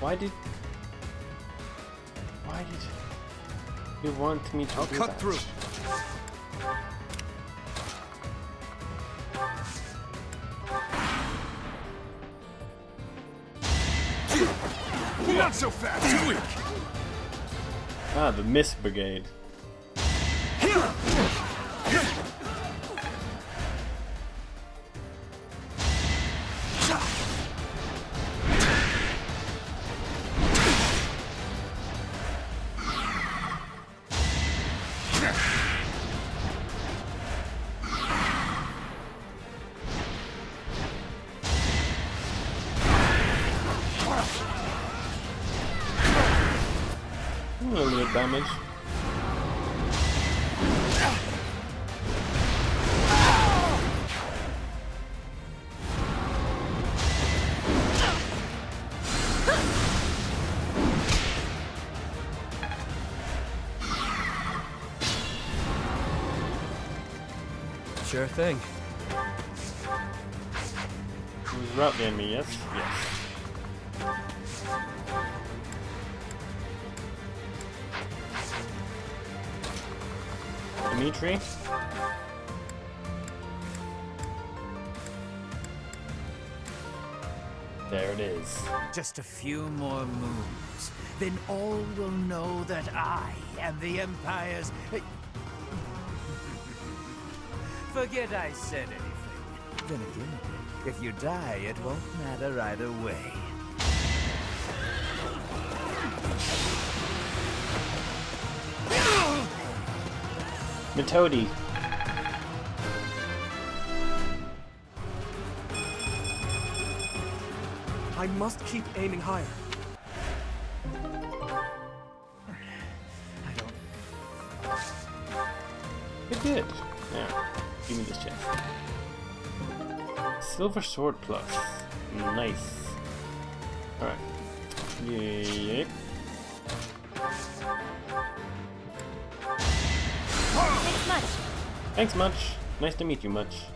[SPEAKER 1] Why did you want me to
[SPEAKER 5] I'll
[SPEAKER 1] do
[SPEAKER 5] cut
[SPEAKER 1] that?
[SPEAKER 5] through.
[SPEAKER 7] Not so fast, too weak.
[SPEAKER 1] Ah, the Mist Brigade. A little bit of damage.
[SPEAKER 2] Sure thing.
[SPEAKER 1] Who's route the enemy? Yes. Yes. Dimitri? There it is.
[SPEAKER 5] Just a few more moves. Then all will know that I am the Empire's... Forget I said anything. Then again, if you die, it won't matter either way.
[SPEAKER 1] Metodi.
[SPEAKER 10] I must keep aiming higher.
[SPEAKER 1] You're good. Now, give me this chest. Silver sword plus. Nice. Alright. Yep.
[SPEAKER 3] Thanks much.
[SPEAKER 1] Thanks much. Nice to meet you much.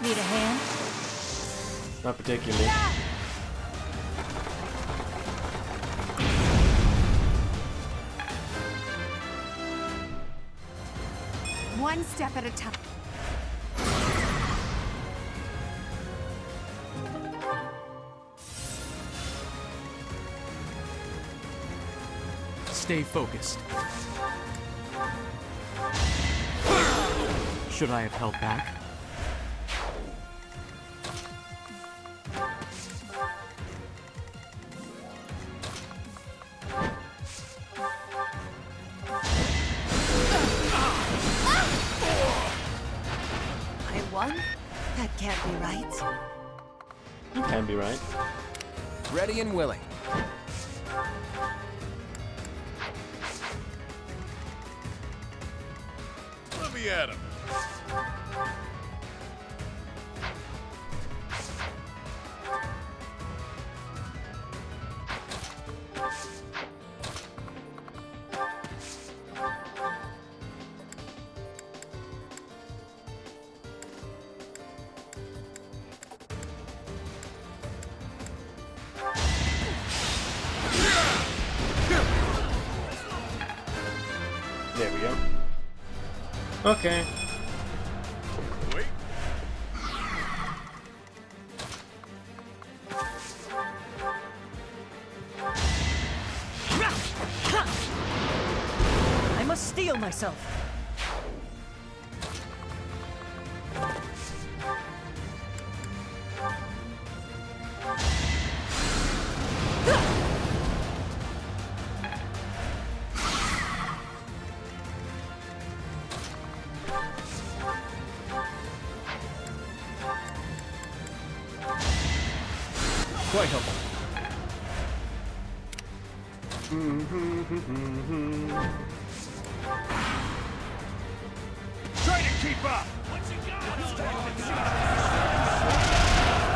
[SPEAKER 3] Need a hand?
[SPEAKER 1] Not particularly.
[SPEAKER 9] One step at a time.
[SPEAKER 19] Stay focused. Should I have held back?
[SPEAKER 12] I won? That can't be right.
[SPEAKER 1] You can be right.
[SPEAKER 18] Ready and willing.
[SPEAKER 6] Let me at him.
[SPEAKER 1] There we go. Okay.
[SPEAKER 6] Wait.
[SPEAKER 12] I must steel myself.
[SPEAKER 19] Quite helpful.
[SPEAKER 7] Try to keep up!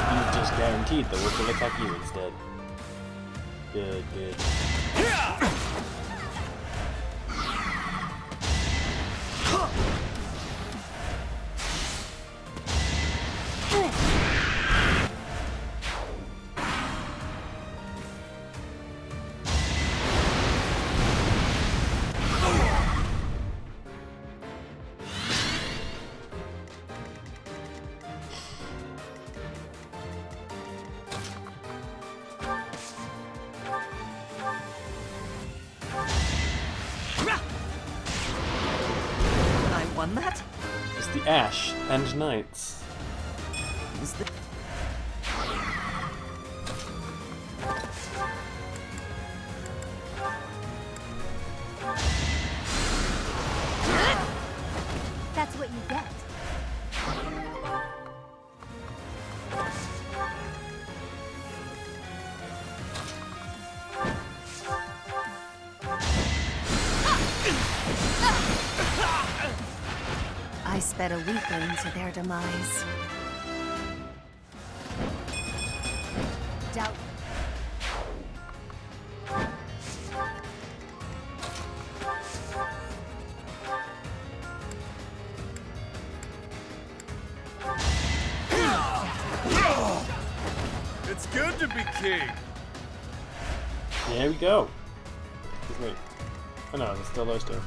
[SPEAKER 1] You just guaranteed the wolf will attack you instead. Good, good.
[SPEAKER 12] I won that?
[SPEAKER 1] It's the Ash and Knights.
[SPEAKER 12] Is the
[SPEAKER 3] That's what you get.
[SPEAKER 4] I sped a weakling to their demise.
[SPEAKER 3] Doubt.
[SPEAKER 6] It's good to be king.
[SPEAKER 1] There we go. Wait. Oh no, there's still those two.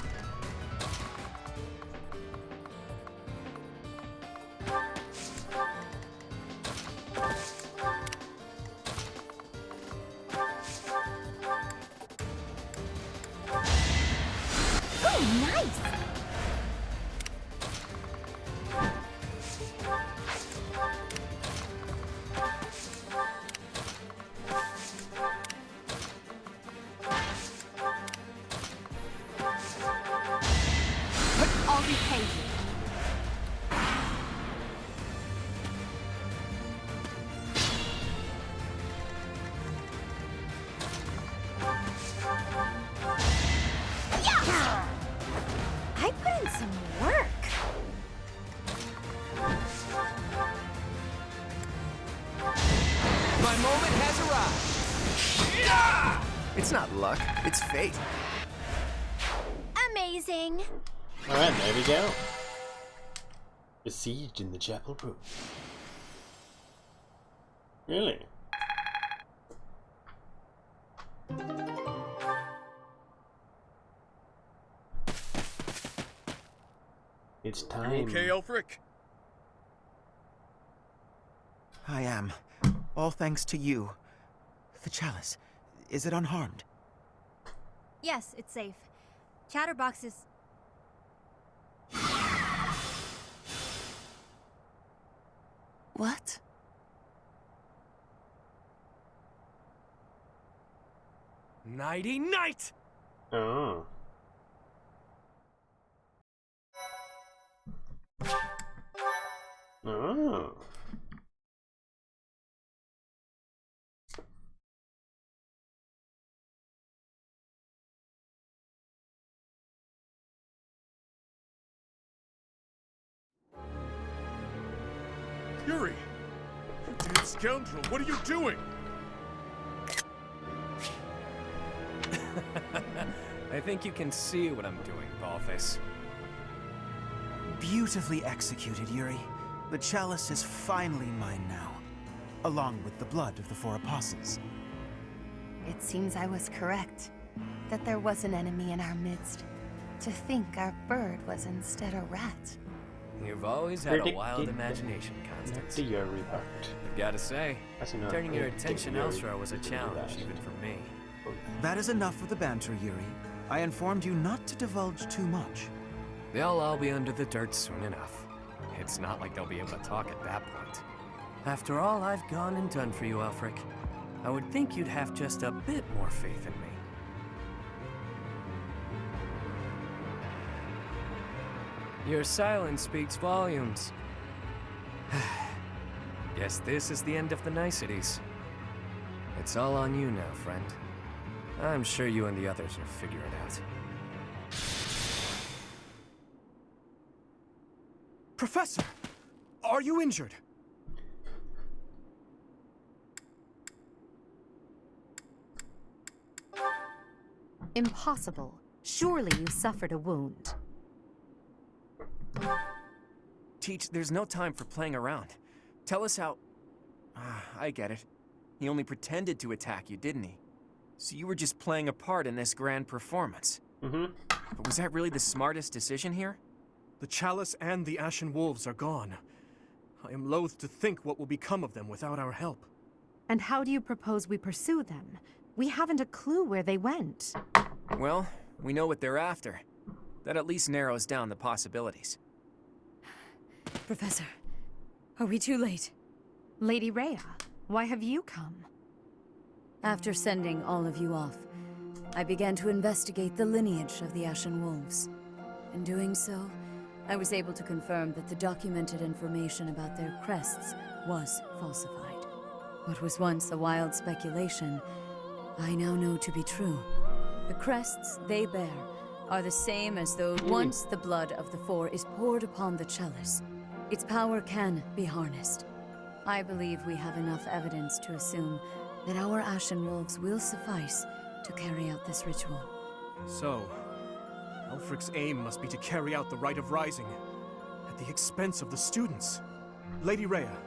[SPEAKER 14] Oh, nice!
[SPEAKER 4] repay you.
[SPEAKER 9] I put in some work.
[SPEAKER 19] My moment has arrived. It's not luck, it's fate.
[SPEAKER 14] Amazing.
[SPEAKER 1] Alright, there we go. Besieged in the chapel roof. Really? It's time.
[SPEAKER 6] You okay, Elfric?
[SPEAKER 20] I am. All thanks to you. The chalice. Is it unharmed?
[SPEAKER 3] Yes, it's safe. Chatterbox is...
[SPEAKER 12] What?
[SPEAKER 16] Nighty night!
[SPEAKER 1] Oh. Oh.
[SPEAKER 6] Yuri! You damn scoundrel, what are you doing?
[SPEAKER 2] I think you can see what I'm doing, Ballface.
[SPEAKER 20] Beautifully executed, Yuri. The chalice is finally mine now, along with the blood of the 4 apostles.
[SPEAKER 4] It seems I was correct, that there was an enemy in our midst. To think our bird was instead a rat.
[SPEAKER 2] You've always had a wild imagination, Constance.
[SPEAKER 1] The Yuri part.
[SPEAKER 2] I've gotta say, turning your attention elsewhere was a challenge, even for me.
[SPEAKER 20] That is enough of the banter, Yuri. I informed you not to divulge too much.
[SPEAKER 2] They'll all be under the dirt soon enough. It's not like they'll be able to talk at that point. After all I've gone and done for you, Elfric, I would think you'd have just a bit more faith in me. Your silence speaks volumes. Guess this is the end of the niceties. It's all on you now, friend. I'm sure you and the others will figure it out.
[SPEAKER 10] Professor! Are you injured?
[SPEAKER 9] Impossible. Surely you suffered a wound.
[SPEAKER 19] Teach, there's no time for playing around. Tell us how... I get it. He only pretended to attack you, didn't he? So you were just playing a part in this grand performance.
[SPEAKER 10] Mm-hmm.
[SPEAKER 19] But was that really the smartest decision here?
[SPEAKER 10] The chalice and the Ashen Wolves are gone. I am loath to think what will become of them without our help.
[SPEAKER 9] And how do you propose we pursue them? We haven't a clue where they went.
[SPEAKER 19] Well, we know what they're after. That at least narrows down the possibilities.
[SPEAKER 8] Professor, are we too late?
[SPEAKER 9] Lady Rhea, why have you come?
[SPEAKER 8] After sending all of you off, I began to investigate the lineage of the Ashen Wolves. In doing so, I was able to confirm that the documented information about their crests was falsified. What was once a wild speculation, I now know to be true. The crests they bear are the same as those once the blood of the 4 is poured upon the chalice. Its power can be harnessed. I believe we have enough evidence to assume that our Ashen Wolves will suffice to carry out this ritual.
[SPEAKER 10] So, Elfric's aim must be to carry out the Rite of Rising, at the expense of the students. Lady Rhea,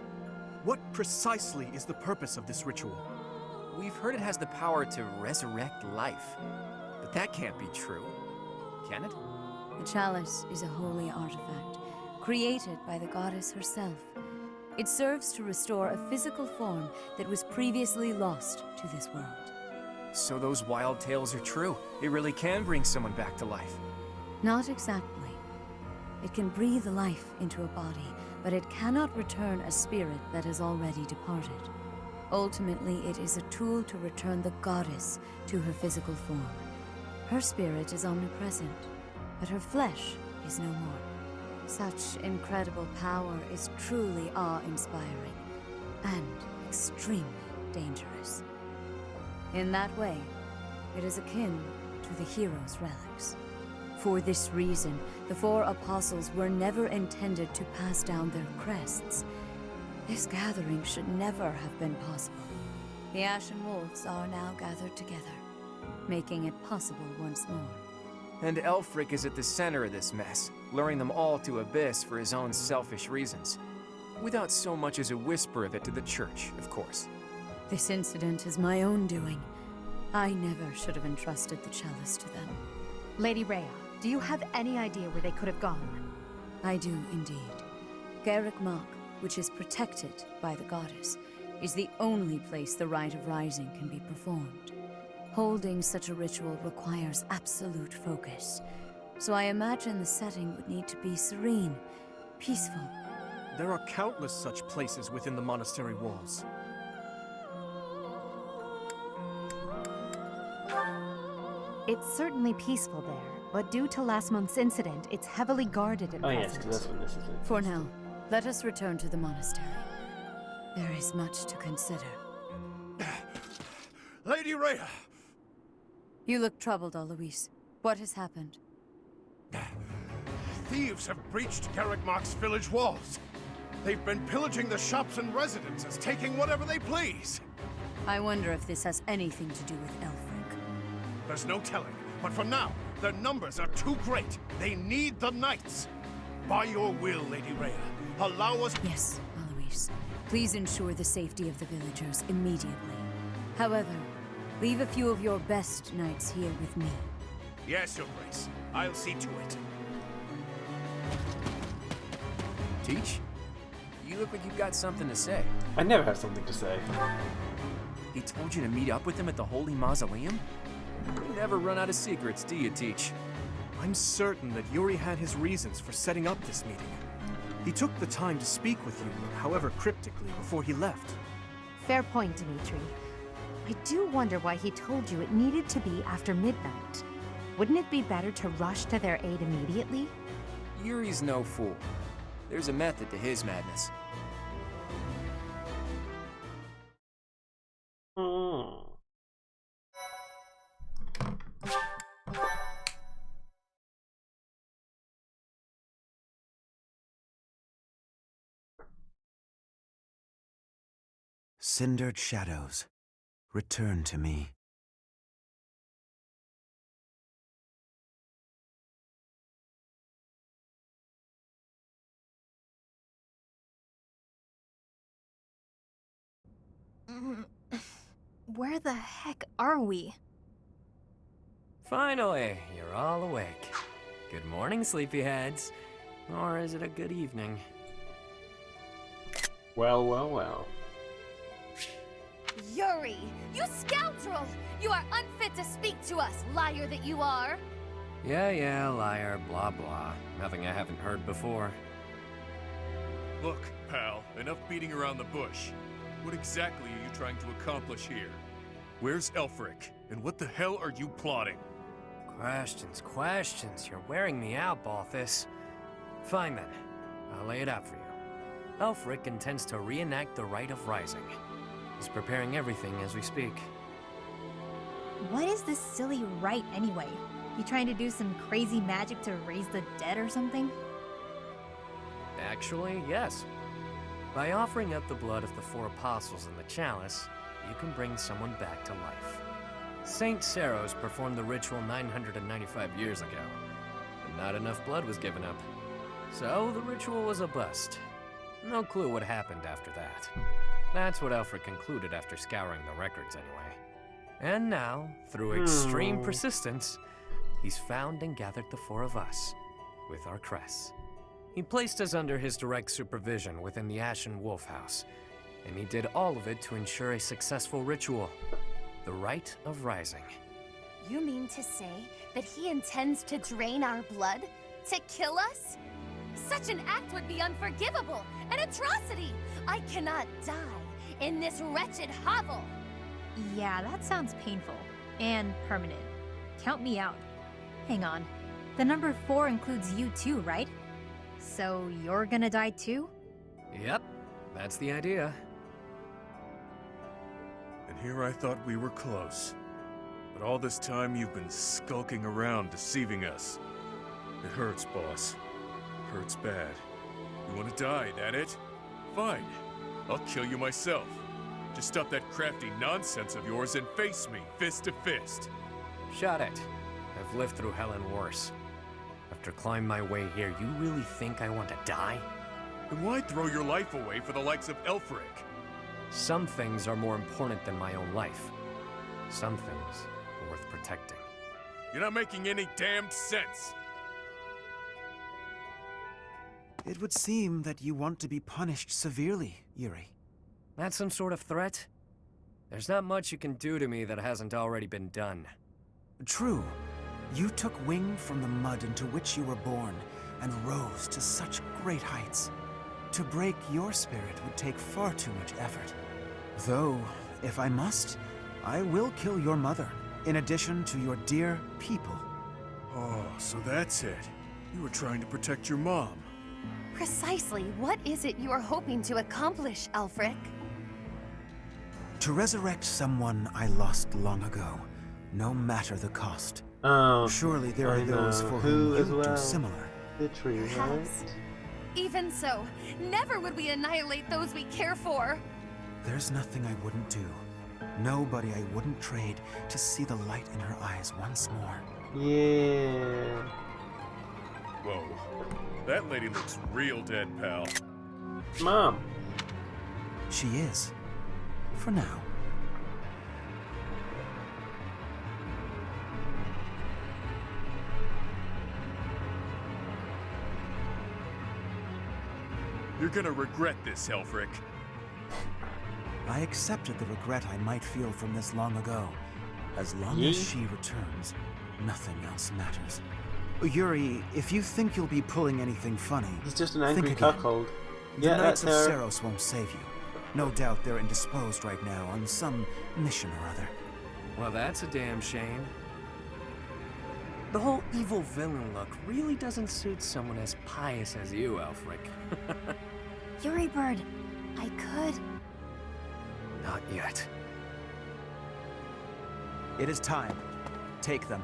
[SPEAKER 10] what precisely is the purpose of this ritual?
[SPEAKER 19] We've heard it has the power to resurrect life, but that can't be true, can it?
[SPEAKER 8] The chalice is a holy artifact, created by the goddess herself. It serves to restore a physical form that was previously lost to this world.
[SPEAKER 19] So those wild tales are true. It really can bring someone back to life.
[SPEAKER 8] Not exactly. It can breathe life into a body, but it cannot return a spirit that has already departed. Ultimately, it is a tool to return the goddess to her physical form. Her spirit is omnipresent, but her flesh is no more. Such incredible power is truly awe-inspiring and extremely dangerous. In that way, it is akin to the hero's relics. For this reason, the four apostles were never intended to pass down their crests. This gathering should never have been possible. The Ashen Wolves are now gathered together, making it possible once more.
[SPEAKER 19] And Elfric is at the center of this mess, luring them all to Abyss for his own selfish reasons. Without so much as a whisper of it to the church, of course.
[SPEAKER 8] This incident is my own doing. I never should have entrusted the chalice to them.
[SPEAKER 9] Lady Rhea, do you have any idea where they could have gone?
[SPEAKER 8] I do indeed. Garrick Mach, which is protected by the goddess, is the only place the Rite of Rising can be performed. Holding such a ritual requires absolute focus, so I imagine the setting would need to be serene, peaceful.
[SPEAKER 10] There are countless such places within the monastery walls.
[SPEAKER 9] It's certainly peaceful there, but due to last month's incident, it's heavily guarded at present.
[SPEAKER 1] Yes, because that's when this is like.
[SPEAKER 8] For now, let us return to the monastery. There is much to consider.
[SPEAKER 7] Lady Rhea!
[SPEAKER 8] You look troubled, Alois. What has happened?
[SPEAKER 7] Thieves have breached Garrick Mach's village walls. They've been pillaging the shops and residences, taking whatever they please.
[SPEAKER 8] I wonder if this has anything to do with Elfric.
[SPEAKER 7] There's no telling, but for now, their numbers are too great. They need the knights. By your will, Lady Rhea, allow us—
[SPEAKER 8] Yes, Alois. Please ensure the safety of the villagers immediately. However, leave a few of your best knights here with me.
[SPEAKER 7] Yes, Your Grace. I'll see to it.
[SPEAKER 19] Teach? You look like you've got something to say.
[SPEAKER 1] I never have something to say.
[SPEAKER 19] He told you to meet up with him at the Holy Mausoleum? You never run out of secrets, do you, Teach?
[SPEAKER 10] I'm certain that Yuri had his reasons for setting up this meeting. He took the time to speak with you, however cryptically, before he left.
[SPEAKER 9] Fair point, Dimitri. I do wonder why he told you it needed to be after midnight. Wouldn't it be better to rush to their aid immediately?
[SPEAKER 19] Yuri's no fool. There's a method to his madness.
[SPEAKER 20] Cindered shadows, return to me.
[SPEAKER 3] Where the heck are we?
[SPEAKER 2] Finally, you're all awake. Good morning, sleepyheads. Or is it a good evening?
[SPEAKER 1] Well, well, well.
[SPEAKER 4] Yuri, you scoundrel! You are unfit to speak to us, liar that you are!
[SPEAKER 2] Yeah, liar, blah blah. Nothing I haven't heard before.
[SPEAKER 6] Look, pal, enough beating around the bush. What exactly are you trying to accomplish here? Where's Elfric? And what the hell are you plotting?
[SPEAKER 2] Questions. You're wearing me out, Balthus. Fine then. I'll lay it out for you. Elfric intends to reenact the Rite of Rising. He's preparing everything as we speak.
[SPEAKER 3] What is this silly rite anyway? You trying to do some crazy magic to raise the dead or something?
[SPEAKER 2] Actually, yes. By offering up the blood of the four apostles in the chalice, you can bring someone back to life. Saint Saros performed the ritual 995 years ago, but not enough blood was given up. So the ritual was a bust. No clue what happened after that. That's what Elfric concluded after scouring the records anyway. And now, through extreme persistence, he's found and gathered the four of us, with our crests. He placed us under his direct supervision within the Ashen Wolf House, and he did all of it to ensure a successful ritual, the Rite of Rising.
[SPEAKER 4] You mean to say that he intends to drain our blood? To kill us? Such an act would be unforgivable, an atrocity! I cannot die in this wretched hovel!
[SPEAKER 3] Yeah, that sounds painful. And permanent. Count me out. Hang on. The number 4 includes you too, right? So you're gonna die too?
[SPEAKER 2] Yep, that's the idea.
[SPEAKER 6] And here I thought we were close. But all this time you've been skulking around, deceiving us. It hurts, boss. Hurts bad. You want to die, that it? Fine. I'll kill you myself. Just stop that crafty nonsense of yours and face me, fist to fist.
[SPEAKER 2] Shut it. I've lived through hell and worse. After climbing my way here, you really think I want to die?
[SPEAKER 6] Then why throw your life away for the likes of Elfric?
[SPEAKER 2] Some things are more important than my own life. Some things are worth protecting.
[SPEAKER 6] You're not making any damned sense.
[SPEAKER 20] It would seem that you want to be punished severely, Yuri.
[SPEAKER 2] That's some sort of threat? There's not much you can do to me that hasn't already been done.
[SPEAKER 20] True. You took wing from the mud into which you were born, and rose to such great heights. To break your spirit would take far too much effort. Though, if I must, I will kill your mother, in addition to your dear people.
[SPEAKER 6] Oh, so that's it. You were trying to protect your mom.
[SPEAKER 4] Precisely what is it you are hoping to accomplish, Elfric?
[SPEAKER 20] To resurrect someone I lost long ago, no matter the cost.
[SPEAKER 1] Oh,
[SPEAKER 20] surely there are those for whom you do similar.
[SPEAKER 1] The tree,
[SPEAKER 4] Perhaps. Even so, never would we annihilate those we care for.
[SPEAKER 20] There's nothing I wouldn't do. Nobody I wouldn't trade to see the light in her eyes once more.
[SPEAKER 1] Yeah.
[SPEAKER 6] Whoa. That lady looks real dead, pal.
[SPEAKER 1] Mom.
[SPEAKER 20] She is. For now.
[SPEAKER 6] You're gonna regret this, Elfric.
[SPEAKER 20] I accepted the regret I might feel from this long ago. As long as she returns, nothing else matters. Yuri, if you think you'll be pulling anything funny,
[SPEAKER 1] he's just an angry
[SPEAKER 20] think again.
[SPEAKER 1] cuckold.
[SPEAKER 20] The
[SPEAKER 1] Yeah,
[SPEAKER 20] Knights
[SPEAKER 1] that's
[SPEAKER 20] of
[SPEAKER 1] her.
[SPEAKER 20] Seiros won't save you. No doubt they're indisposed right now on some mission or other.
[SPEAKER 2] Well, that's a damn shame. The whole evil villain look really doesn't suit someone as pious as you, Elfric.
[SPEAKER 3] Yuri Bird, I could.
[SPEAKER 2] Not yet.
[SPEAKER 20] It is time. Take them.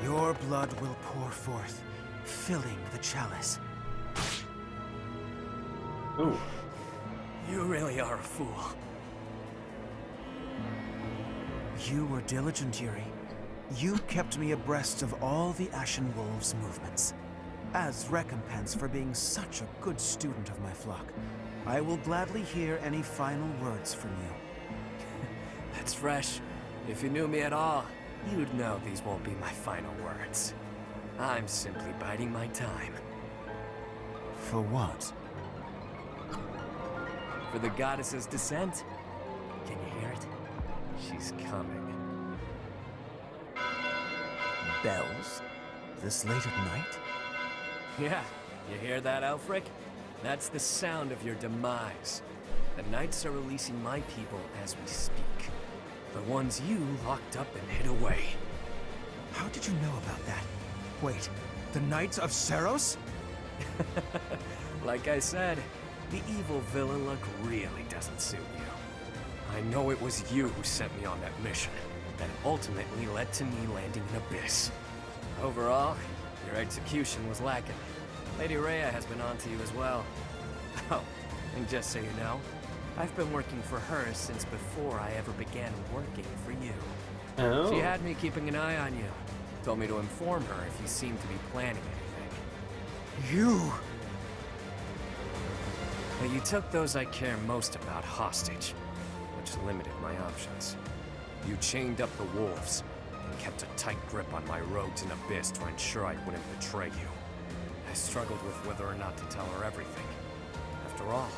[SPEAKER 20] Your blood will pour forth, filling the chalice.
[SPEAKER 1] Ooh.
[SPEAKER 2] You really are a fool.
[SPEAKER 20] You were diligent, Yuri. You kept me abreast of all the Ashen Wolves' movements. As recompense for being such a good student of my flock, I will gladly hear any final words from you.
[SPEAKER 2] That's fresh. If you knew me at all, you'd know these won't be my final words. I'm simply biding my time.
[SPEAKER 20] For what?
[SPEAKER 2] For the goddess's descent. Can you hear it? She's coming.
[SPEAKER 20] Bells? This late at night?
[SPEAKER 2] Yeah, you hear that, Elfric? That's the sound of your demise. The Knights are releasing my people as we speak. The ones you locked up and hid away.
[SPEAKER 20] How did you know about that? Wait, the Knights of Seiros?
[SPEAKER 2] Like I said, the evil villain look really doesn't suit you. I know it was you who sent me on that mission, and ultimately led to me landing in Abyss. Overall, your execution was lacking. Lady Rhea has been on to you as well. Oh, and just so you know, I've been working for her since before I ever began working for you.
[SPEAKER 1] Oh.
[SPEAKER 2] She had me keeping an eye on you. Told me to inform her if you seemed to be planning anything.
[SPEAKER 20] You!
[SPEAKER 2] But you took those I care most about hostage, which limited my options. You chained up the wolves, and kept a tight grip on my rogues in Abyss to ensure I wouldn't betray you. I struggled with whether or not to tell her everything. After all,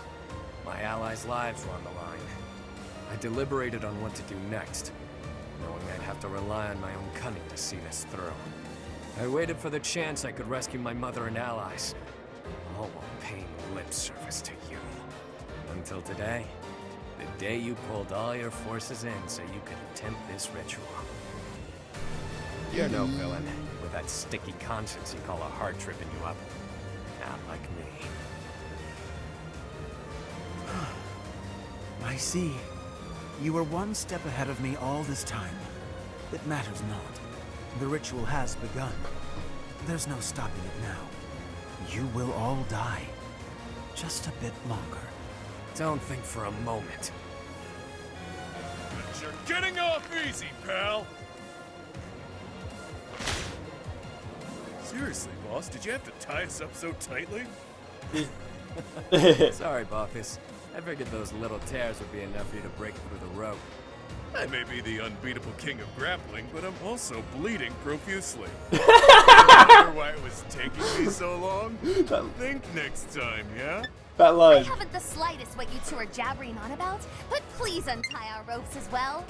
[SPEAKER 2] my allies' lives were on the line. I deliberated on what to do next, knowing I'd have to rely on my own cunning to see this through. I waited for the chance I could rescue my mother and allies, all while paying lip service to you. Until today, the day you pulled all your forces in so you could attempt this ritual. You're no villain, with that sticky conscience you call a heart tripping you up. Not like me.
[SPEAKER 20] I see. You were one step ahead of me all this time. It matters not. The ritual has begun. There's no stopping it now. You will all die. Just a bit longer.
[SPEAKER 2] Don't think for a moment.
[SPEAKER 6] But you're getting off easy, pal! Seriously, boss, did you have to tie us up so tightly?
[SPEAKER 2] Sorry, Bauthus. I figured those little tears would be enough for you to break through the rope.
[SPEAKER 6] I may be the unbeatable king of grappling, but I'm also bleeding profusely. Wonder why it was taking me so long? Think next time, yeah?
[SPEAKER 1] That line.
[SPEAKER 4] I haven't the slightest what you two are jabbering on about, but please untie our ropes as well.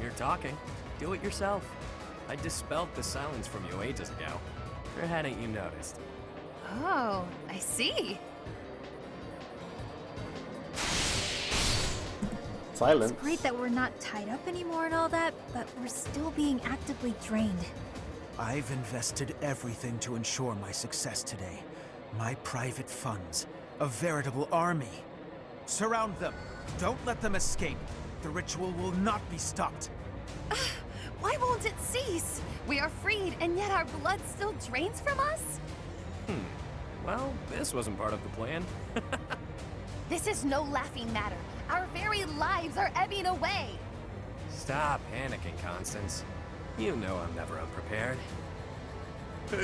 [SPEAKER 2] You're talking. Do it yourself. I dispelled the silence from you ages ago. Or hadn't you noticed?
[SPEAKER 4] Oh, I see.
[SPEAKER 1] Silence.
[SPEAKER 3] It's great that we're not tied up anymore and all that, but we're still being actively drained.
[SPEAKER 20] I've invested everything to ensure my success today. My private funds. A veritable army. Surround them. Don't let them escape. The ritual will not be stopped.
[SPEAKER 4] Why won't it cease? We are freed, and yet our blood still drains from us?
[SPEAKER 2] Well, this wasn't part of the plan.
[SPEAKER 4] This is no laughing matter. Our very lives are ebbing away.
[SPEAKER 2] Stop panicking, Constance. You know I'm never unprepared.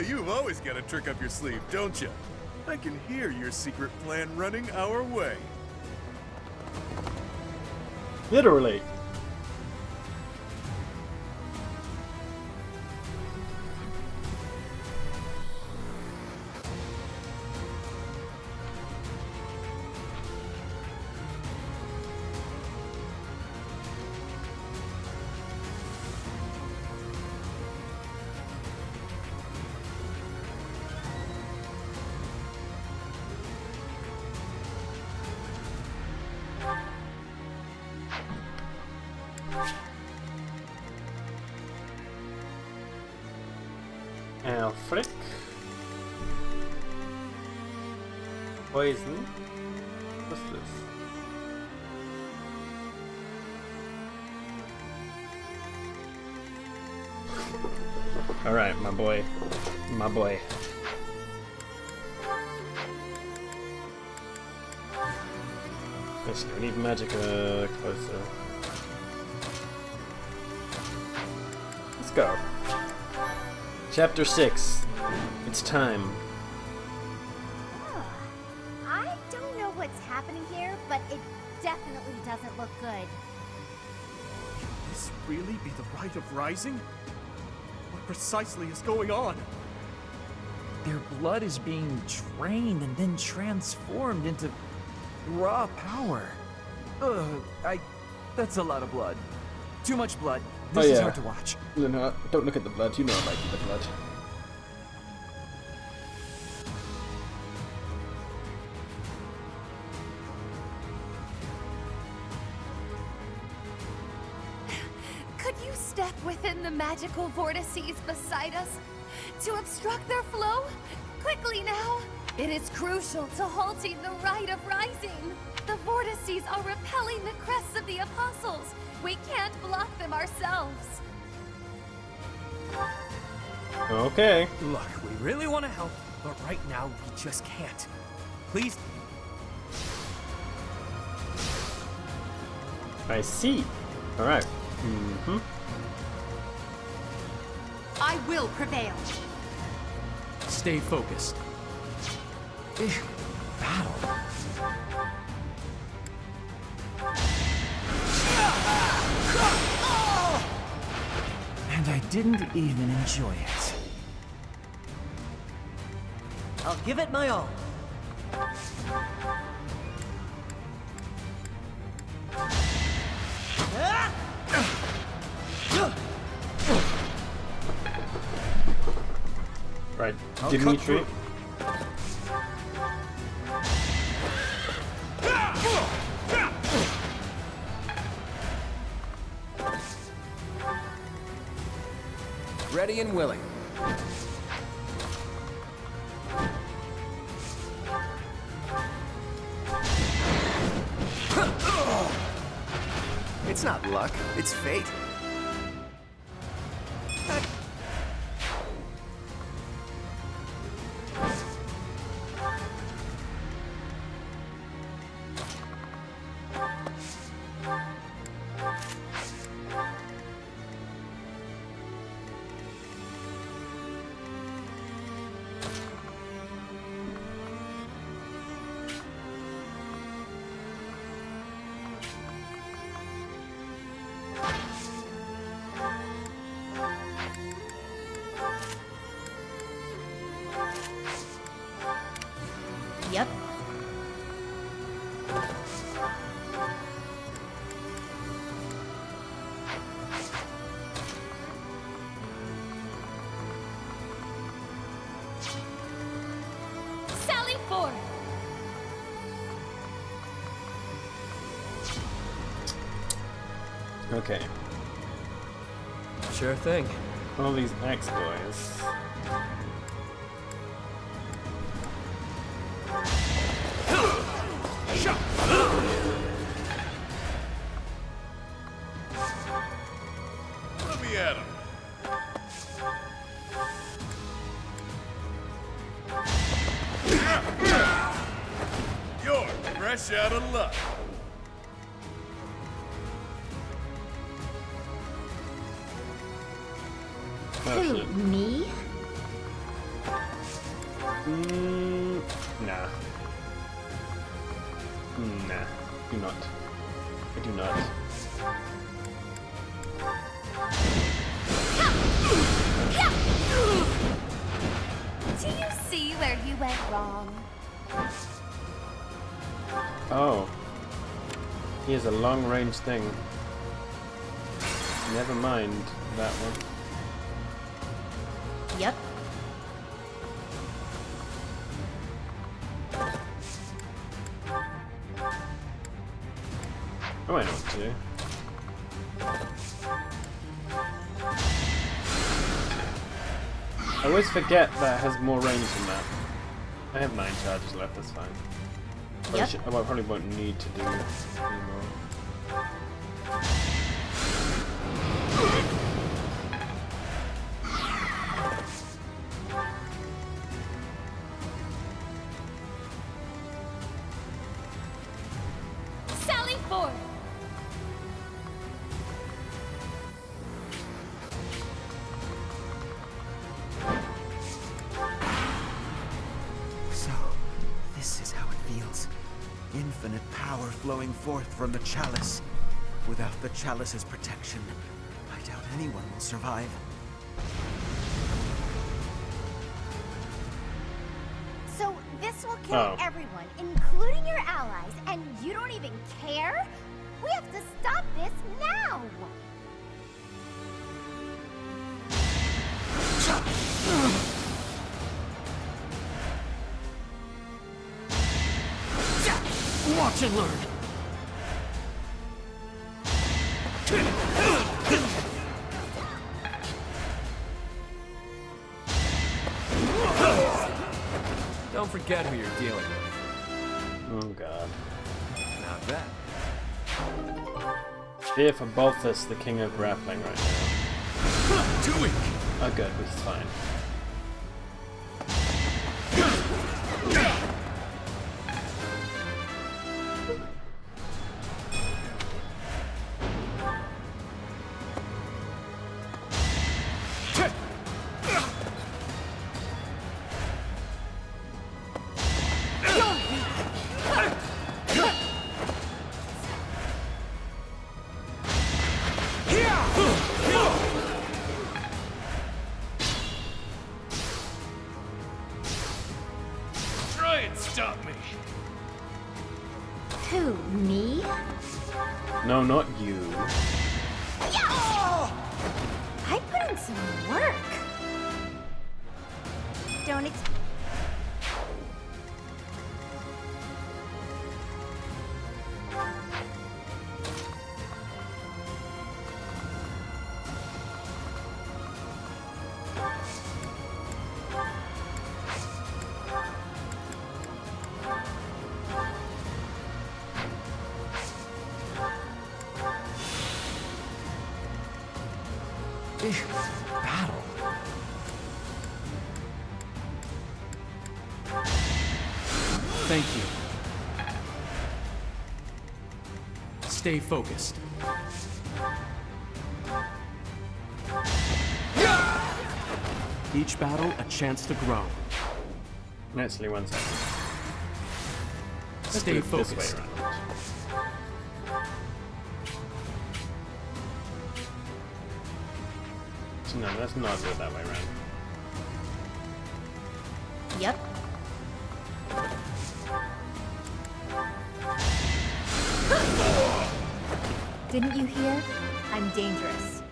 [SPEAKER 6] You've always got a trick up your sleeve, don't you? I can hear your secret plan running our way.
[SPEAKER 1] Literally. Elfric. Poison. What's this? Alright, my boy. My boy. Actually, we need magic closer. Let's go. Chapter 6. It's time.
[SPEAKER 14] I don't know what's happening here, but it definitely doesn't look good.
[SPEAKER 10] Could this really be the Rite of Rising? What precisely is going on?
[SPEAKER 19] Their blood is being drained and then transformed into raw power. That's a lot of blood. Too much blood. This is hard to watch.
[SPEAKER 1] No, don't look at the blood. You know I like the blood.
[SPEAKER 4] Could you step within the magical vortices beside us to obstruct their flow? Quickly now! It is crucial to halting the Rite of Rising. The vortices are repelling the crests of the apostles. We can't block them ourselves.
[SPEAKER 1] Okay.
[SPEAKER 19] Look, we really want to help, but right now we just can't. Please.
[SPEAKER 1] I see. Alright.
[SPEAKER 9] I will prevail.
[SPEAKER 19] Stay focused. Battle. And I didn't even enjoy it.
[SPEAKER 12] I'll give it my all.
[SPEAKER 1] Right, Dimitri.
[SPEAKER 18] Ready and willing.
[SPEAKER 19] It's not luck, it's fate.
[SPEAKER 3] Yep.
[SPEAKER 4] Sally forth!
[SPEAKER 1] Okay.
[SPEAKER 19] Sure thing.
[SPEAKER 1] All these ex-boys.
[SPEAKER 6] Let me at him. You're fresh out of luck.
[SPEAKER 14] Who, me?
[SPEAKER 1] Nah. Nah. Do not. I do not.
[SPEAKER 4] Do you see where you went wrong?
[SPEAKER 1] Oh. He has a long-range thing. Never mind that one.
[SPEAKER 3] Yep.
[SPEAKER 1] Oh, I know what to do. I always forget that it has more range than that. I have 9 charges left, that's fine.
[SPEAKER 3] Yep.
[SPEAKER 1] I probably won't need to do anymore.
[SPEAKER 4] Sally forth!
[SPEAKER 20] So, this is how it feels. Infinite power flowing forth from the chalice. Without the chalice's protection, I doubt anyone will survive.
[SPEAKER 14] So this will kill
[SPEAKER 1] Oh.
[SPEAKER 14] everyone, including your allies, and you don't even care? We have to stop this now!
[SPEAKER 19] Watch and learn! Don't forget who you're dealing with.
[SPEAKER 1] Oh god.
[SPEAKER 19] Not bad.
[SPEAKER 1] Fear for Balthus, the king of grappling right now.
[SPEAKER 6] Too weak.
[SPEAKER 1] Oh good, this is fine.
[SPEAKER 6] Try and stop me.
[SPEAKER 14] Who, me?
[SPEAKER 1] No, not you.
[SPEAKER 14] I put in some work. Don't
[SPEAKER 19] Battle.
[SPEAKER 10] Thank you. Stay focused. Each battle a chance to grow.
[SPEAKER 1] Actually, one second. Let's do
[SPEAKER 10] Stay
[SPEAKER 1] it this way
[SPEAKER 10] focused.
[SPEAKER 1] around. No, let's not do it that way around.
[SPEAKER 3] Yep. Didn't you hear? I'm dangerous.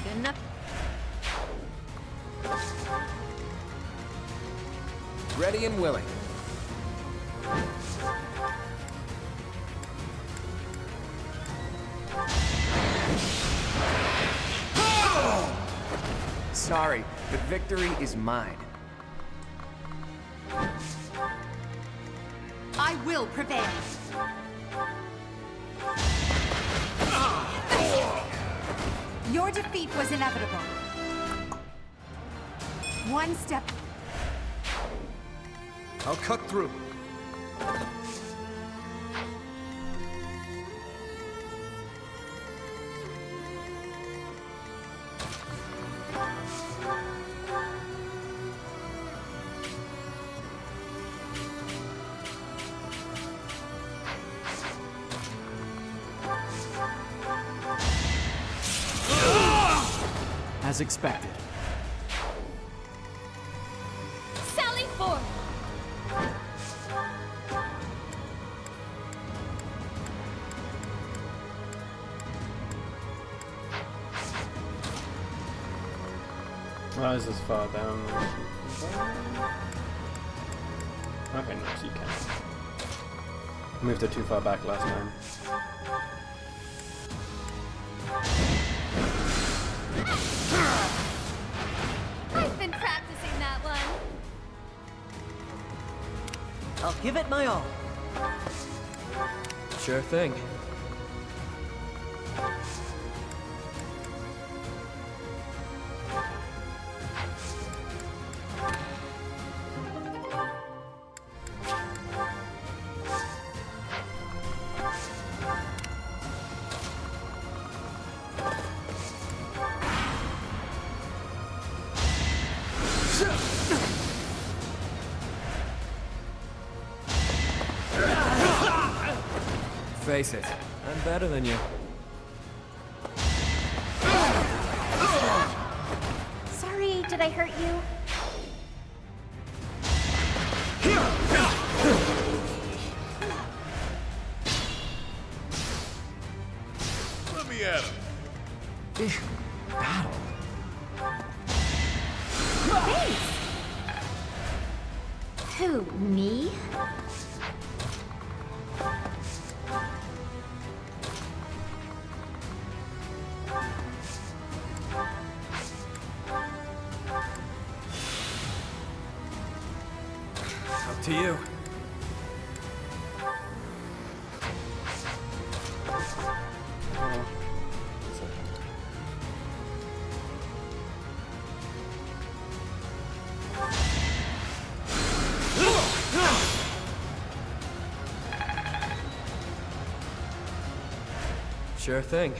[SPEAKER 3] Good enough.
[SPEAKER 18] Ready and willing.
[SPEAKER 19] Sorry, the victory is mine.
[SPEAKER 9] I will prevail. Your defeat was inevitable. One step.
[SPEAKER 10] I'll cut through. As expected.
[SPEAKER 4] Sally forth!
[SPEAKER 1] Why is this far down? Okay, no, so you can. Moved it too far back last time.
[SPEAKER 4] I've been practicing that one.
[SPEAKER 12] I'll give it my all.
[SPEAKER 19] Sure thing. Face it, I'm better than you.
[SPEAKER 14] Sorry, did I hurt you?
[SPEAKER 6] Let me at him.
[SPEAKER 19] Battle.
[SPEAKER 14] Thanks! Who, me?
[SPEAKER 19] Up to you. Sure thing.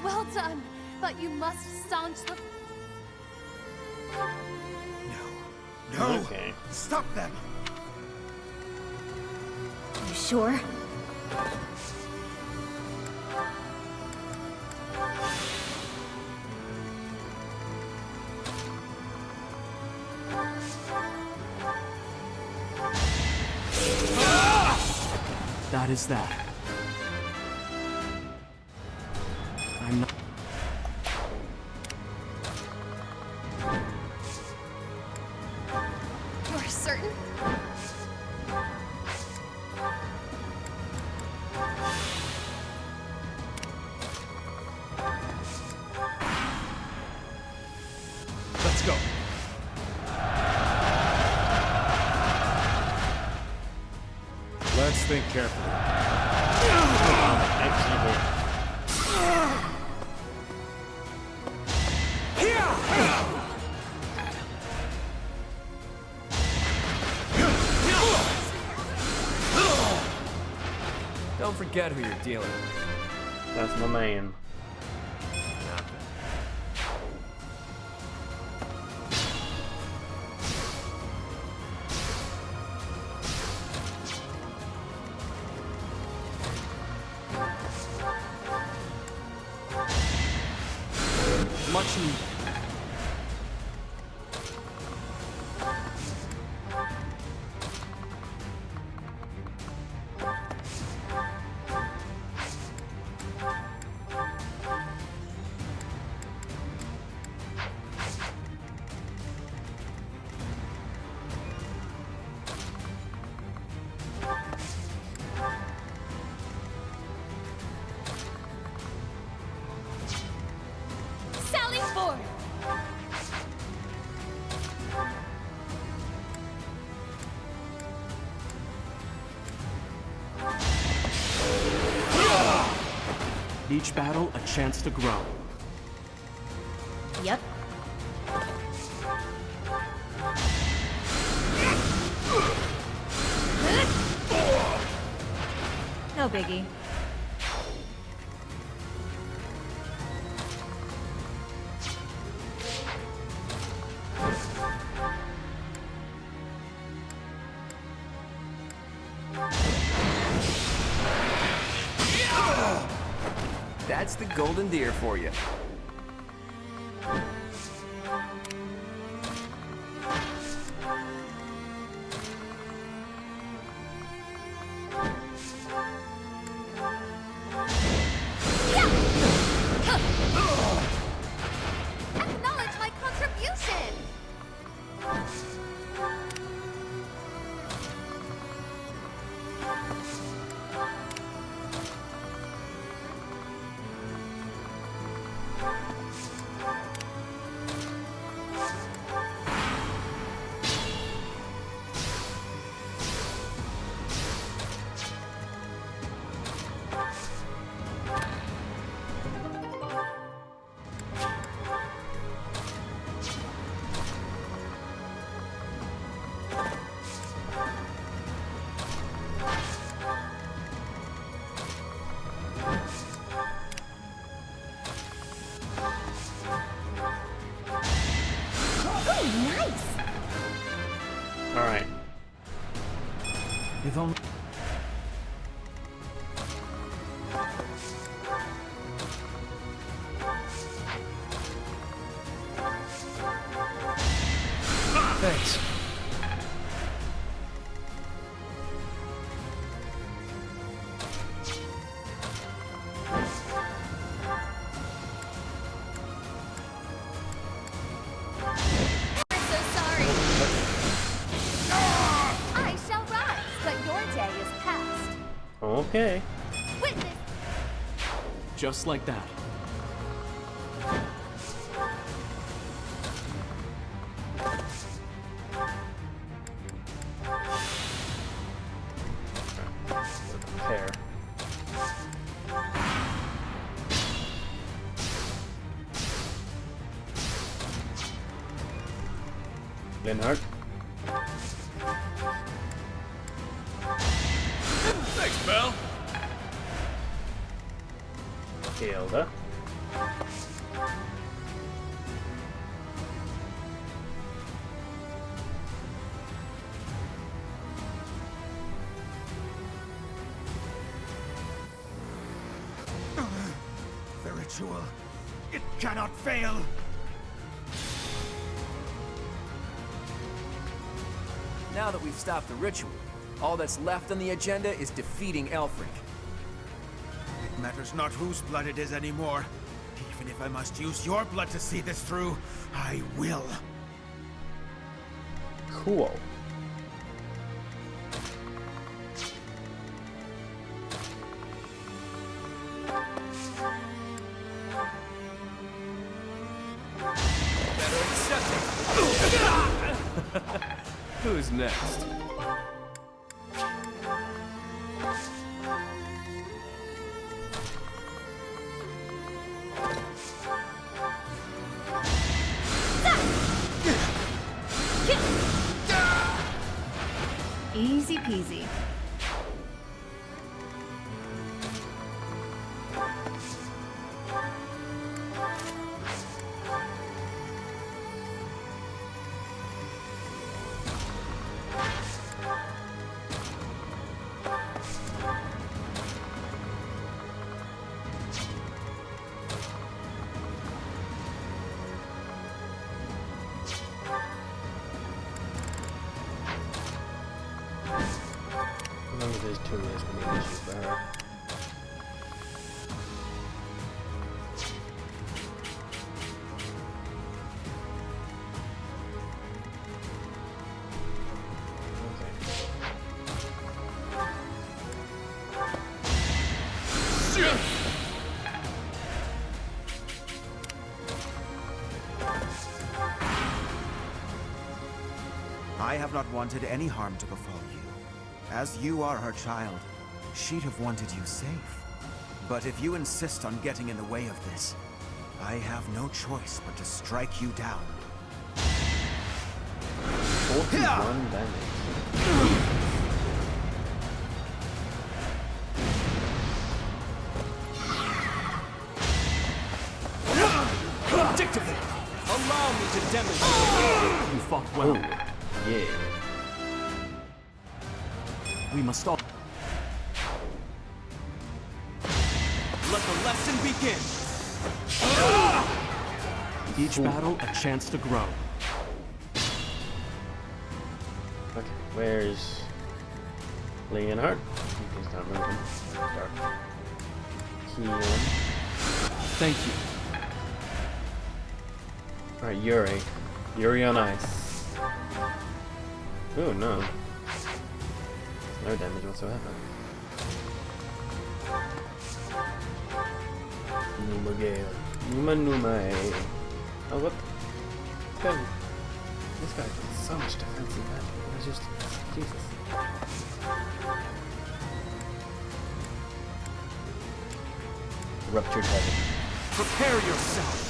[SPEAKER 4] Well done, but you must staunch the...
[SPEAKER 7] No!
[SPEAKER 1] Okay.
[SPEAKER 7] Stop them!
[SPEAKER 14] You sure?
[SPEAKER 10] That is that. I'm not.
[SPEAKER 4] You're certain?
[SPEAKER 7] go.
[SPEAKER 10] Let's think carefully.
[SPEAKER 19] Don't forget who you're dealing with.
[SPEAKER 1] That's my man.
[SPEAKER 19] Much needed.
[SPEAKER 4] Sally forth!
[SPEAKER 10] Each battle, a chance to grow.
[SPEAKER 3] Yep. No biggie.
[SPEAKER 19] That's the golden deer for you.
[SPEAKER 4] Acknowledge my contribution!
[SPEAKER 1] Alright.
[SPEAKER 10] We've only... Thanks.
[SPEAKER 4] I'm so sorry. I shall rise, but your day is past.
[SPEAKER 1] Okay.
[SPEAKER 4] Witness!
[SPEAKER 10] Just like that.
[SPEAKER 1] Prepare. Linhardt.
[SPEAKER 6] Thanks, pal.
[SPEAKER 1] Hilda.
[SPEAKER 7] The ritual. It cannot fail.
[SPEAKER 19] Now that we've stopped the ritual, all that's left on the agenda is defeating Elfric.
[SPEAKER 7] It matters not whose blood it is anymore. Even if I must use your blood to see this through, I will.
[SPEAKER 1] Cool.
[SPEAKER 19] Better accept it.
[SPEAKER 10] Who's next?
[SPEAKER 3] Easy peasy.
[SPEAKER 1] As long as there's two, there's gonna be an issue for her.
[SPEAKER 20] I have not wanted any harm to befall you. As you are her child, she'd have wanted you safe. But if you insist on getting in the way of this, I have no choice but to strike you down.
[SPEAKER 1] 41 damage.
[SPEAKER 10] Predictable! Allow me to demonstrate. You fought well.
[SPEAKER 1] Ooh, yeah.
[SPEAKER 10] We must all... Let the lesson begin! Each battle a chance to grow.
[SPEAKER 1] Okay, where's Leonhard? He's not moving. Dark. Keon.
[SPEAKER 10] Thank you.
[SPEAKER 1] Alright, Yuri. Yuri on ice. Oh no. No damage whatsoever. Numa Gale. Numa. Oh, what? This guy does so much defensive damage. It's just. Jesus. Ruptured heaven.
[SPEAKER 10] Prepare yourself!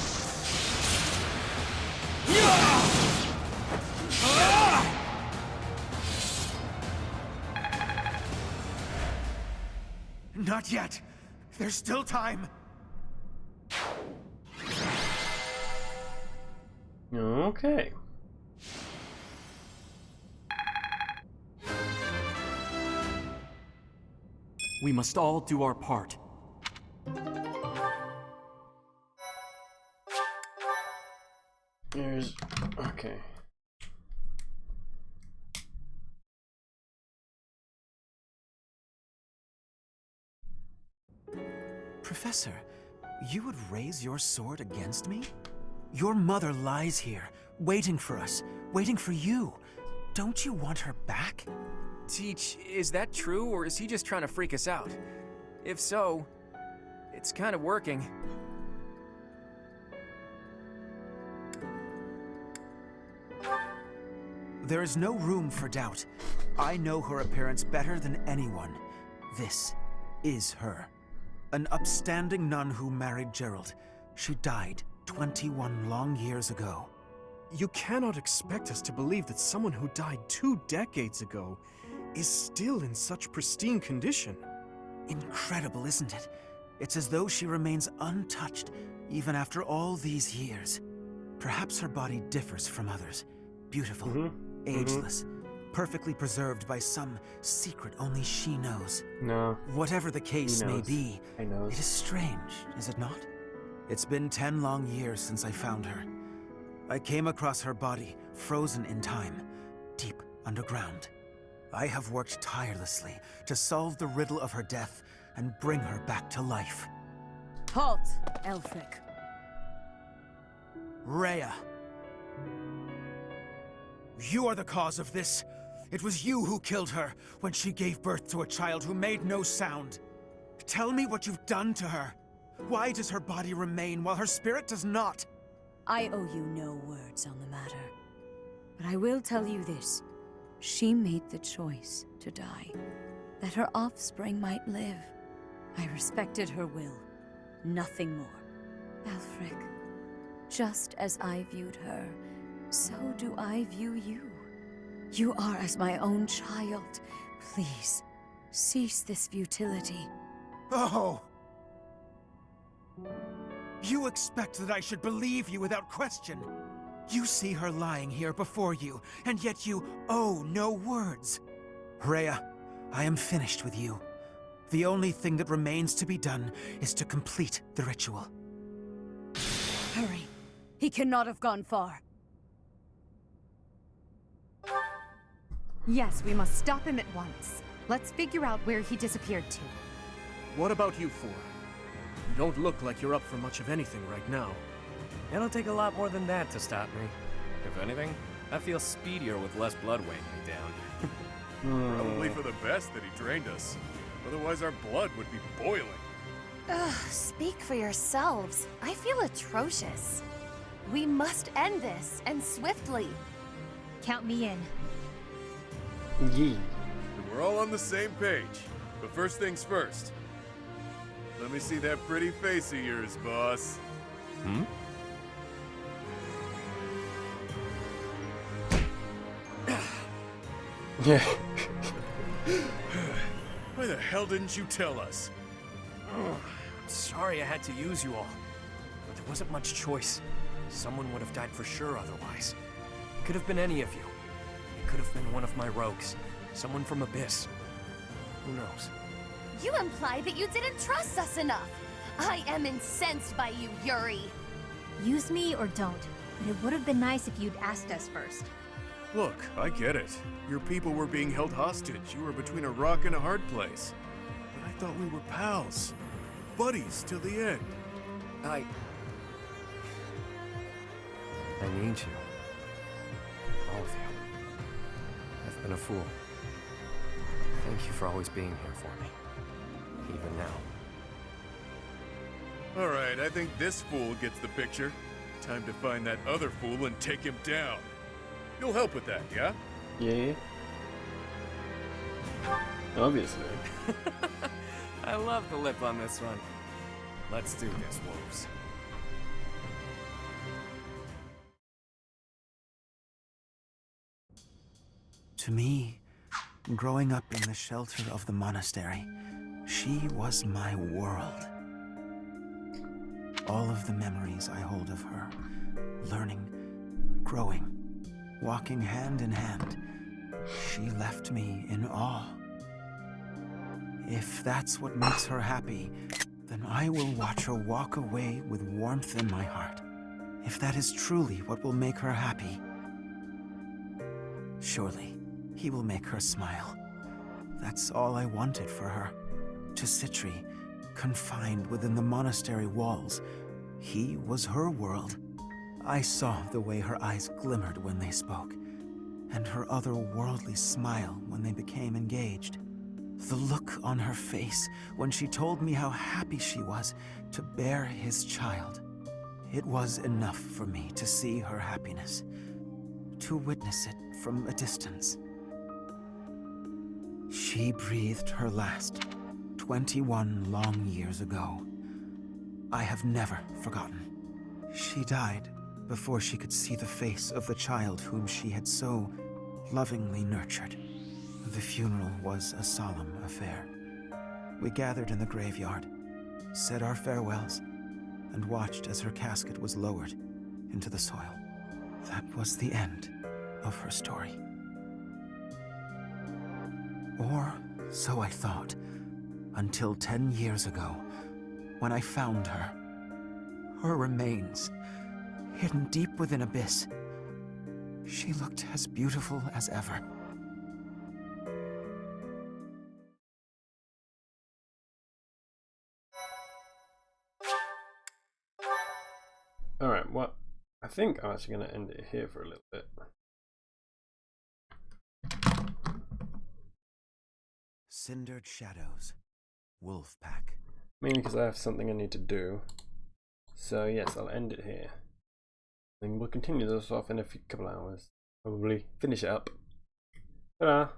[SPEAKER 20] Not yet. There's still time.
[SPEAKER 1] Okay.
[SPEAKER 10] We must all do our part.
[SPEAKER 1] There's... okay.
[SPEAKER 20] Professor, you would raise your sword against me? Your mother lies here, waiting for us, waiting for you. Don't you want her back?
[SPEAKER 19] Teach, is that true, or is he just trying to freak us out? If so, it's kind of working.
[SPEAKER 20] There is no room for doubt. I know her appearance better than anyone. This is her. An upstanding nun who married Gerald. She died 21 long years ago.
[SPEAKER 10] You cannot expect us to believe that someone who died 2 decades ago is still in such pristine condition.
[SPEAKER 20] Incredible, isn't it? It's as though she remains untouched, even after all these years. Perhaps her body differs from others. Beautiful, ageless, perfectly preserved by some secret only she knows.
[SPEAKER 1] No.
[SPEAKER 20] Whatever the case may be,
[SPEAKER 1] I know.
[SPEAKER 20] It is strange, is it not? It's been 10 long years since I found her. I came across her body, frozen in time, deep underground. I have worked tirelessly to solve the riddle of her death and bring her back to life.
[SPEAKER 8] Halt, Elfric.
[SPEAKER 20] Rhea. You are the cause of this. It was you who killed her when she gave birth to a child who made no sound. Tell me what you've done to her. Why does her body remain while her spirit does not?
[SPEAKER 8] I owe you no words on the matter. But I will tell you this. She made the choice to die, that her offspring might live. I respected her will, nothing more. Elfric, just as I viewed her, so do I view you. You are as my own child. Please, cease this futility.
[SPEAKER 20] Oh! You expect that I should believe you without question. You see her lying here before you, and yet you owe no words. Rhea, I am finished with you. The only thing that remains to be done is to complete the ritual.
[SPEAKER 8] Hurry. He cannot have gone far.
[SPEAKER 9] Yes, we must stop him at once. Let's figure out where he disappeared to.
[SPEAKER 10] What about you four? You don't look like you're up for much of anything right now.
[SPEAKER 2] It'll take a lot more than that to stop me. If anything, I feel speedier with less blood weighing me down.
[SPEAKER 6] Probably for the best that he drained us. Otherwise our blood would be boiling.
[SPEAKER 4] Ugh, speak for yourselves. I feel atrocious. We must end this, and swiftly.
[SPEAKER 3] Count me in.
[SPEAKER 1] Yee.
[SPEAKER 6] We're all on the same page. But first things first. Let me see that pretty face of yours, boss.
[SPEAKER 2] Hmm?
[SPEAKER 1] Yeah.
[SPEAKER 6] Why the hell didn't you tell us?
[SPEAKER 19] I'm sorry I had to use you all, but there wasn't much choice. Someone would have died for sure otherwise. It could have been any of you. It could have been one of my rogues. Someone from Abyss. Who knows?
[SPEAKER 4] You imply that you didn't trust us enough. I am incensed by you, Yuri.
[SPEAKER 3] Use me or don't, but it would have been nice if you'd asked us first.
[SPEAKER 6] Look, I get it. Your people were being held hostage. You were between a rock and a hard place. But I thought we were pals. Buddies till the end.
[SPEAKER 19] I need you. All of you. I've been a fool. Thank you for always being here for me. Even now.
[SPEAKER 6] Alright, I think this fool gets the picture. Time to find that other fool and take him down. You'll help with that, yeah?
[SPEAKER 1] Yeah. Obviously.
[SPEAKER 19] I love the lip on this one. Let's do this, wolves.
[SPEAKER 20] To me, growing up in the shelter of the monastery, she was my world. All of the memories I hold of her, learning, growing, walking hand in hand, she left me in awe. If that's what makes her happy, then I will watch her walk away with warmth in my heart. If that is truly what will make her happy, surely he will make her smile. That's all I wanted for her. To Citri, confined within the monastery walls, he was her world. I saw the way her eyes glimmered when they spoke, and her otherworldly smile when they became engaged. The look on her face when she told me how happy she was to bear his child. It was enough for me to see her happiness, to witness it from a distance. She breathed her last 21 long years ago. I have never forgotten. She died before she could see the face of the child whom she had so lovingly nurtured. The funeral was a solemn affair. We gathered in the graveyard, said our farewells, and watched as her casket was lowered into the soil. That was the end of her story. Or so I thought, until 10 years ago, when I found her. Her remains, hidden deep within Abyss. She looked as beautiful as ever.
[SPEAKER 1] Alright, well, I think I'm actually going to end it here for a little bit.
[SPEAKER 20] Cindered shadows. Wolf pack.
[SPEAKER 1] Mainly because I have something I need to do. So yes, I'll end it here. And we'll continue this off in a couple hours. Probably finish it up. Ta-da!